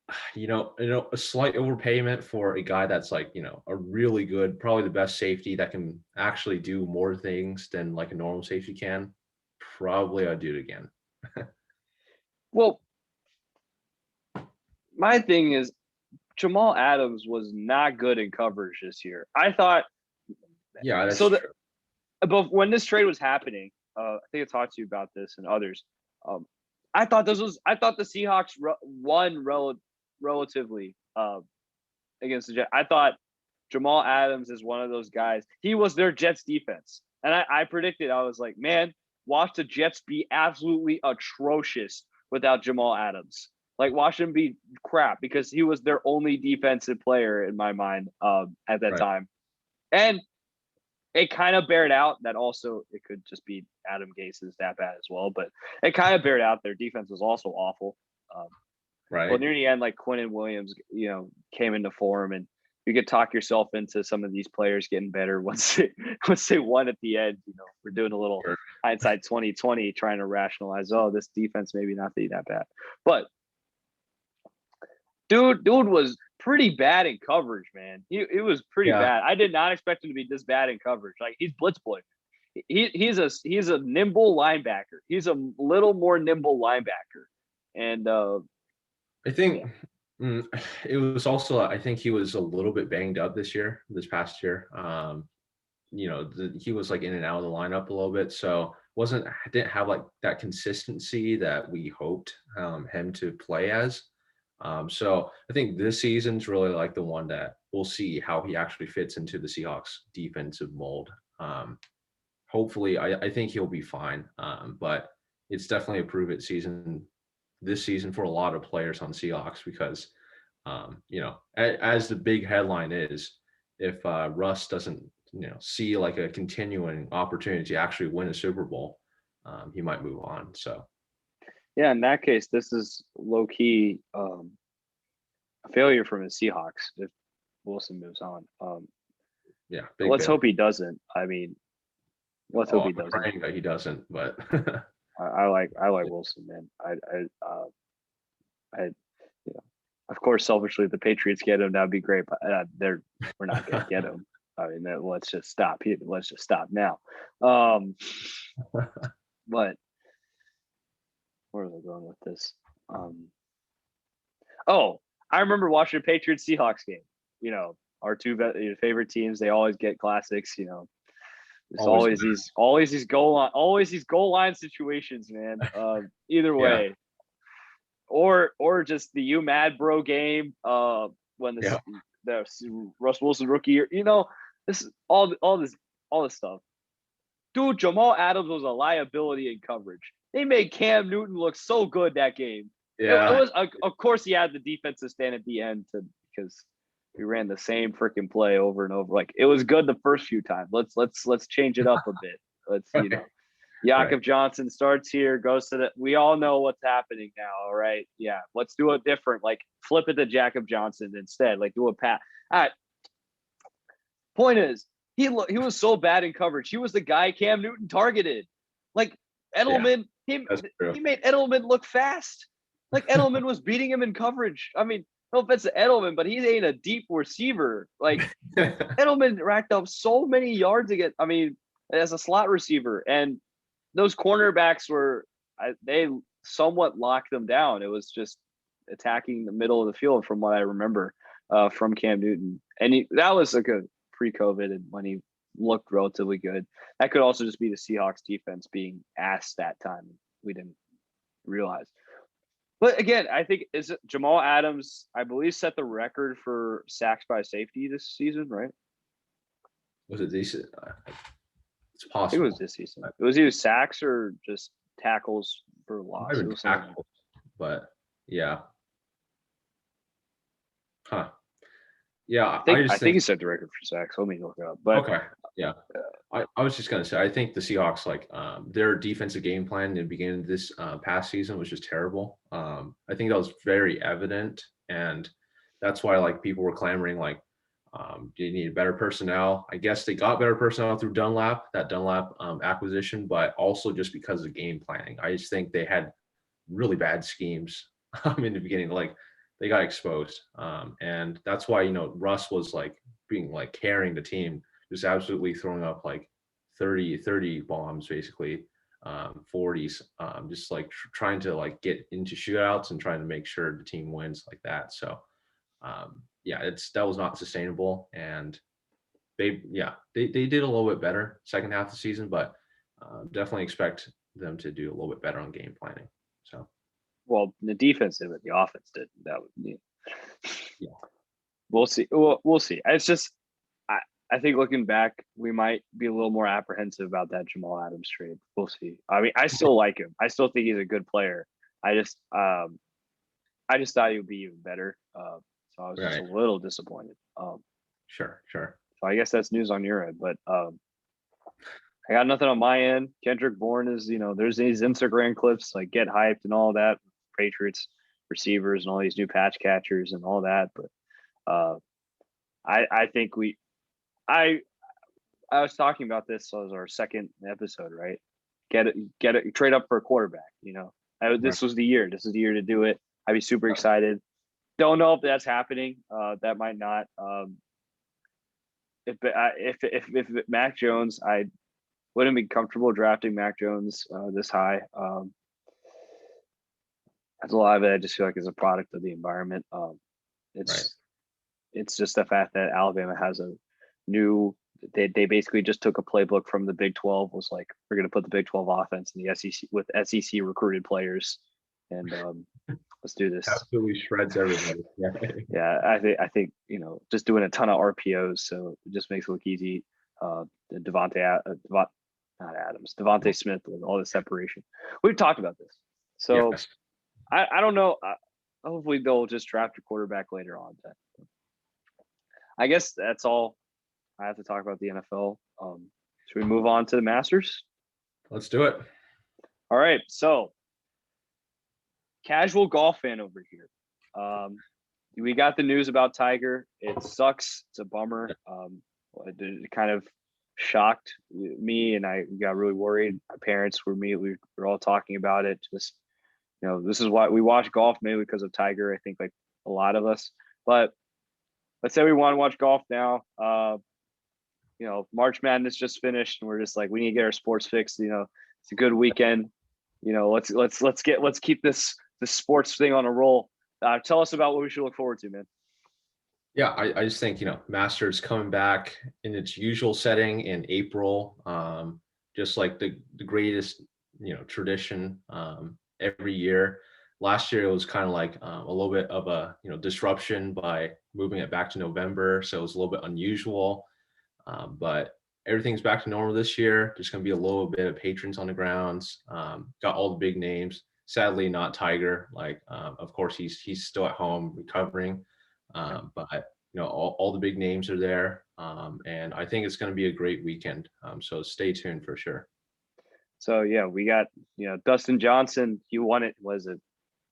a slight overpayment for a guy that's like a really good, probably the best safety that can actually do more things than like a normal safety can. Probably I'd do it again. Well, my thing is Jamal Adams was not good in coverage this year. I thought. Yeah, that's true. But when this trade was happening, I think I talked to you about this and others. I thought the Seahawks won relatively against the Jets. I thought Jamal Adams is one of those guys. He was their Jets defense, and I predicted. I was like, man, watch the Jets be absolutely atrocious without Jamal Adams. Like, watch him be crap because he was their only defensive player in my mind at that time, and it kind of bared out that also it could just be Adam Gase is that bad as well, but it kind of bared out their defense was also awful. Right. Well, near the end, like Quinnen Williams, came into form, and you could talk yourself into some of these players getting better once they won at the end. We're doing a little hindsight 2020, trying to rationalize, this defense maybe not be that bad, but dude was pretty bad in coverage, man. It was pretty bad. I did not expect him to be this bad in coverage. Like, he's blitz boy. He's a nimble linebacker. He's a little more nimble linebacker, and I think it was also. I think he was a little bit banged up this past year. He was like in and out of the lineup a little bit, so didn't have like that consistency that we hoped him to play as. So I think this season's really like the one that we'll see how he actually fits into the Seahawks defensive mold. Hopefully, I think he'll be fine. But it's definitely a prove it season this season for a lot of players on Seahawks because, as the big headline is, if Russ doesn't, see like a continuing opportunity to actually win a Super Bowl, he might move on. So. Yeah, in that case, this is low key a failure from the Seahawks if Wilson moves on. Let's hope he doesn't. I mean, let's hope he doesn't. I'm praying that he doesn't, but I like Wilson, man. Of course, selfishly, if the Patriots get him, that'd be great. But we're not gonna get him. I mean, let's just stop here. Let's just stop now. But where was I going with this? I remember watching a Patriots Seahawks game. Our two favorite teams. They always get classics. There's always these goal line situations, man. Either way, or just the "you mad bro" game. When the Russ Wilson rookie year. This is all this stuff. Dude, Jamal Adams was a liability in coverage. They made Cam Newton look so good that game. Yeah. It was, of course, he had the defensive stand at the end because we ran the same freaking play over and over. Like, it was good the first few times. Let's change it up a bit. Let's Jakob Johnson starts here, goes to we all know what's happening now. All right, yeah. Let's do it different. Like, flip it to Jakob Johnson instead. Like, do a pass. All right. Point is, he was so bad in coverage. He was the guy Cam Newton targeted. Like, Edelman, he made Edelman look fast. Like, Edelman was beating him in coverage. I mean, no offense to Edelman, but he ain't a deep receiver. Like, Edelman racked up so many yards as a slot receiver, and those cornerbacks they somewhat locked them down. It was just attacking the middle of the field from what I remember from Cam Newton. And that was a good pre-COVID and when he looked relatively good. That could also just be the Seahawks defense being ass that time. We didn't realize. But again, I think is it Jamal Adams, I believe, set the record for sacks by safety this season, right? Was it decent? It's I think possible. it was this season. It was either sacks or just tackles for loss. Not even tackles, but yeah. Huh. Yeah, I think he set the record for sacks. Let me look it up. But okay. Yeah. I was just gonna say I think the Seahawks their defensive game plan in the beginning of this past season was just terrible. I think that was very evident, and that's why people were clamoring do you need better personnel? I guess they got better personnel through that Dunlap acquisition, but also just because of game planning. I just think they had really bad schemes in the beginning. They got exposed, and that's why Russ was carrying the team, just absolutely throwing up 30 bombs, basically 40s, just trying to get into shootouts and trying to make sure the team wins like that. So that was not sustainable, and they did a little bit better second half of the season, but definitely expect them to do a little bit better on game planning. So. Well, the defense did what the offense did. That would Yeah. We'll see. We'll see. It's just I think looking back, we might be a little more apprehensive about that Jamal Adams trade. We'll see. I mean, I still like him. I still think he's a good player. I just thought he would be even better. So I was just a little disappointed. Sure. So I guess that's news on your end, but I got nothing on my end. Kendrick Bourne is, there's these Instagram clips get hyped and all that. Patriots receivers and all these new patch catchers and all that, but I think I was talking about this as our second episode, right? Get it, trade up for a quarterback. This was the year. This is the year to do it. I'd be super excited. Don't know if that's happening. That might not. If Mac Jones, I wouldn't be comfortable drafting Mac Jones this high. That's a lot of it. I just feel like it's a product of the environment. It's just the fact that Alabama has a new. They basically just took a playbook from the Big 12. Was like, we're going to put the Big 12 offense in the SEC with SEC recruited players, and let's do this. Absolutely shreds everybody. Yeah, I think just doing a ton of RPOs, so it just makes it look easy. Devontae Smith with all the separation. We've talked about this, so yes. I don't know. Hopefully they'll just draft a quarterback later on. I guess that's all I have to talk about the NFL. Should we move on to the Masters? Let's do it. All right. So, casual golf fan over here. We got the news about Tiger. It sucks. It's a bummer. It kind of shocked me, and I got really worried. My parents were me. We were all talking about it. Just, this is why we watch golf, mainly because of Tiger. I think a lot of us. But let's say we want to watch golf now. March Madness just finished, and we're just we need to get our sports fixed. It's a good weekend. Let's keep this sports thing on a roll. Tell us about what we should look forward to, man. Yeah, I just think, Masters coming back in its usual setting in April, just the greatest, tradition every year. Last year, it was kind of a little bit of a, disruption by moving it back to November. So it was a little bit unusual, but everything's back to normal this year. There's going to be a little bit of patrons on the grounds. Got all the big names. Sadly, not Tiger. Of course, he's still at home recovering. But all the big names are there, and I think it's going to be a great weekend. So stay tuned for sure. So yeah, we got Dustin Johnson. He won it. Was it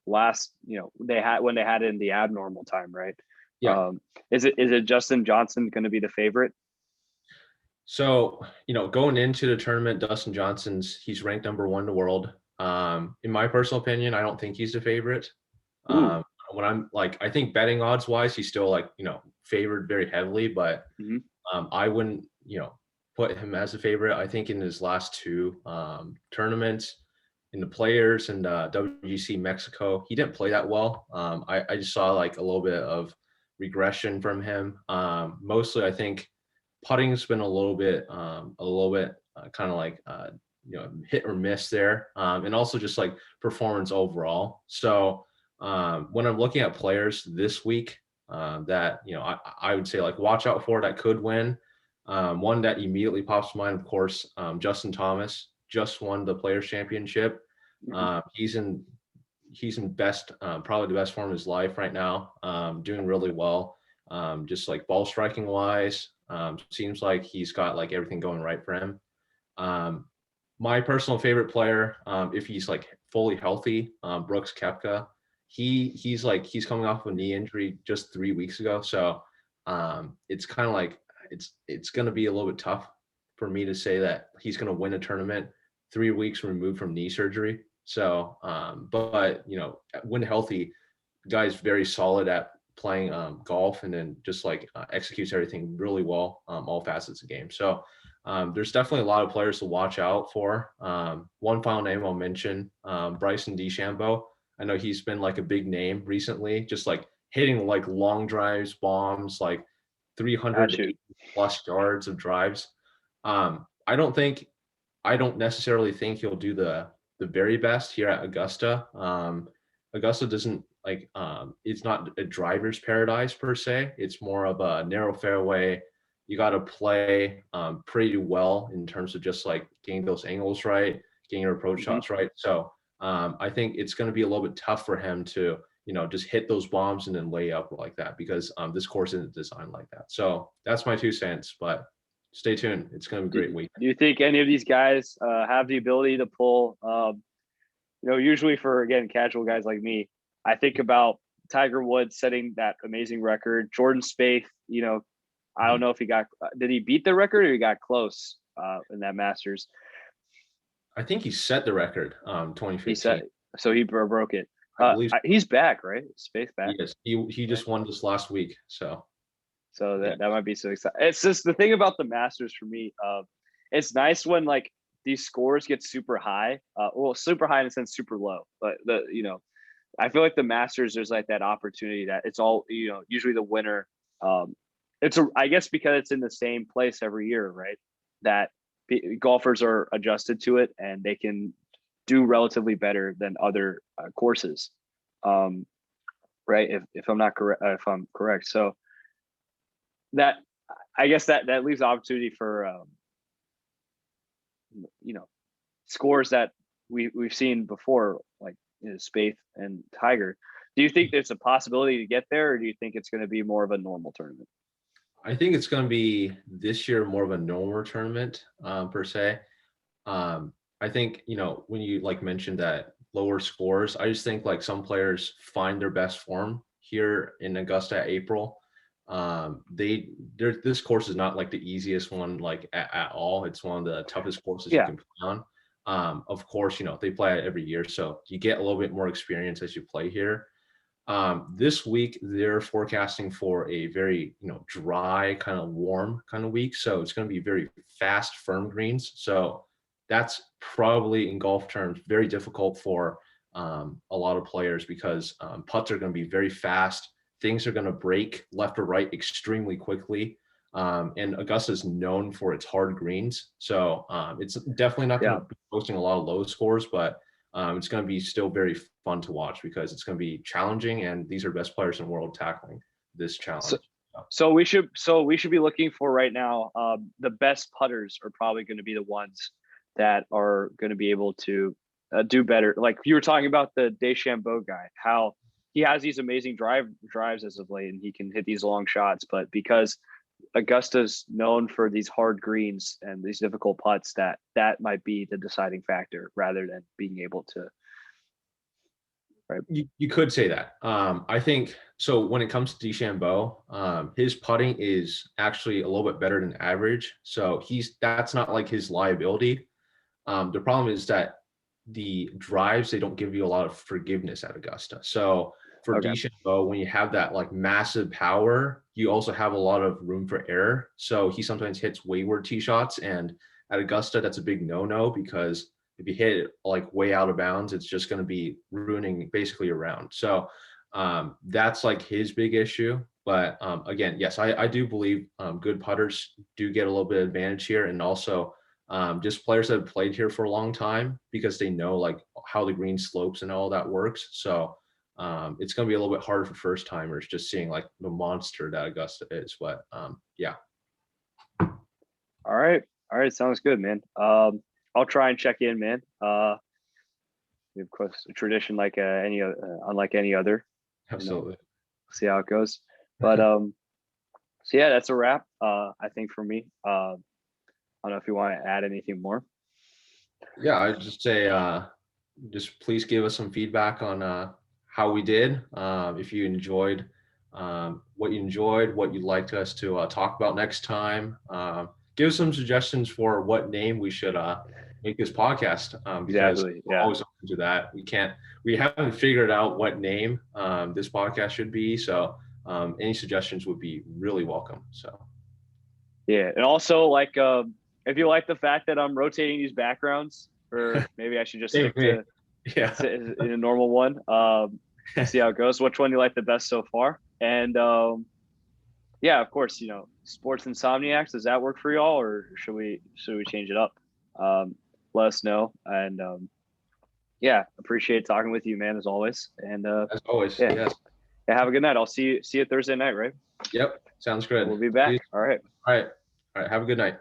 last? They had it in the abnormal time, right? Yeah. Is it Justin Johnson going to be the favorite? So going into the tournament, Dustin Johnson's he's ranked number 1 in the world. In my personal opinion, I don't think he's the favorite. When I'm I think betting odds wise, he's still favored very heavily, but I wouldn't, put him as a favorite. I think in his last 2 tournaments, in the players and WGC Mexico, he didn't play that well. I just saw like a little bit of regression from him. Mostly, I think putting's been a little bit kind of like hit or miss there, and also just like performance overall. So when I'm looking at players this week that I would say like watch out for that could win. One that immediately pops to mind, of course, Justin Thomas just won the Players Championship. He's in best, probably the best form of his life right now. Doing really well. Just like ball striking wise, seems like he's got like everything going right for him. My personal favorite player, if he's like fully healthy, Brooks Koepka. He's coming off a knee injury just 3 weeks ago, so it's kind of like it's going to be a little bit tough for me to say that he's going to win a tournament 3 weeks removed from knee surgery. So, but when healthy, guy's very solid at playing golf, and then just like executes everything really well, all facets of the game. So there's definitely a lot of players to watch out for. One final name I'll mention, Bryson DeChambeau. I know he's been like a big name recently, just like hitting like long drives, bombs, like 300 plus yards of drives. I don't necessarily think he'll do the very best here at Augusta. Augusta doesn't like it's not a driver's paradise per se. It's more of a narrow fairway. You got to play pretty well in terms of just like getting those angles right, getting your approach shots right. So I think it's going to be a little bit tough for him to just hit those bombs and then lay up like that, because this course isn't designed like that. So that's my 2 cents, but stay tuned. It's going to be a great week. Do you think any of these guys have the ability to pull, usually for, again, casual guys like me, I think about Tiger Woods setting that amazing record. Jordan Spieth, I don't know if did he beat the record or he got close in that Masters? I think he set the record, 2015. So he broke it. He's back, right? Spieth back. Yes, he just won this last week. So that might be so exciting. It's just the thing about the Masters for me. It's nice when like these scores get super high. Super high in a sense, super low. But I feel like the Masters, there's like that opportunity that it's all usually the winner. I guess because it's in the same place every year, right? That golfers are adjusted to it and they can do relatively better than other courses, right? If I'm not correct, if I'm correct. So that, I guess that leaves opportunity for scores that we've seen before, like Spieth and Tiger. Do you think there's a possibility to get there, or do you think it's going to be more of a normal tournament? I think it's going to be this year more of a normal tournament per se. I think, when you like mentioned that lower scores, I just think like some players find their best form here in Augusta April. This course is not like the easiest one like at all. It's one of the toughest courses you can play on. Of course, they play it every year, so you get a little bit more experience as you play here. This week they're forecasting for a very dry, kind of warm kind of week, so it's going to be very fast, firm greens. So that's probably in golf terms very difficult for a lot of players, because putts are going to be very fast. Things are going to break left or right extremely quickly. And Augusta is known for its hard greens. So it's definitely not going to be posting a lot of low scores, but it's going to be still very fun to watch because it's going to be challenging, and these are best players in the world tackling this challenge. So we should be looking for right now, the best putters are probably going to be the ones that are going to be able to do better. Like you were talking about the DeChambeau guy, how he has these amazing drives as of late, and he can hit these long shots. But because Augusta's known for these hard greens and these difficult putts, that might be the deciding factor rather than being able to. Right. You could say that. I think so. When it comes to DeChambeau, his putting is actually a little bit better than average. So that's not like his liability. The problem is that the drives, they don't give you a lot of forgiveness at Augusta. So for DeChambeau, when you have that like massive power, you also have a lot of room for error. So he sometimes hits wayward tee shots, and at Augusta, that's a big no-no because if you hit it like way out of bounds, it's just going to be ruining basically your round. So that's like his big issue. But again, yes, I do believe good putters do get a little bit of advantage here, and also just players that have played here for a long time because they know like how the green slopes and all that works. So it's going to be a little bit harder for first timers just seeing like the monster that Augusta is. But yeah. All right, sounds good, man. I'll try and check in, man. Of course, a tradition like unlike any other. Absolutely. See how it goes. But so yeah, that's a wrap. I think for me. I don't know if you want to add anything more. Yeah, I'd just say just please give us some feedback on how we did. If you enjoyed what you'd like us to talk about next time. Give us some suggestions for what name we should make this podcast. Because Exactly. we're always open to that. We haven't figured out what name this podcast should be. So any suggestions would be really welcome. So yeah, and also like if you like the fact that I'm rotating these backgrounds, or maybe I should just stick to in a normal one. See how it goes. Which one you like the best so far? And yeah, of course, sports insomniacs. Does that work for y'all, or should we change it up? Let us know. And yeah, appreciate talking with you, man, as always. And as always, yeah. Yes. Yeah, have a good night. I'll see you Thursday night, right? Yep, sounds good. We'll be back. All right. All right. Have a good night.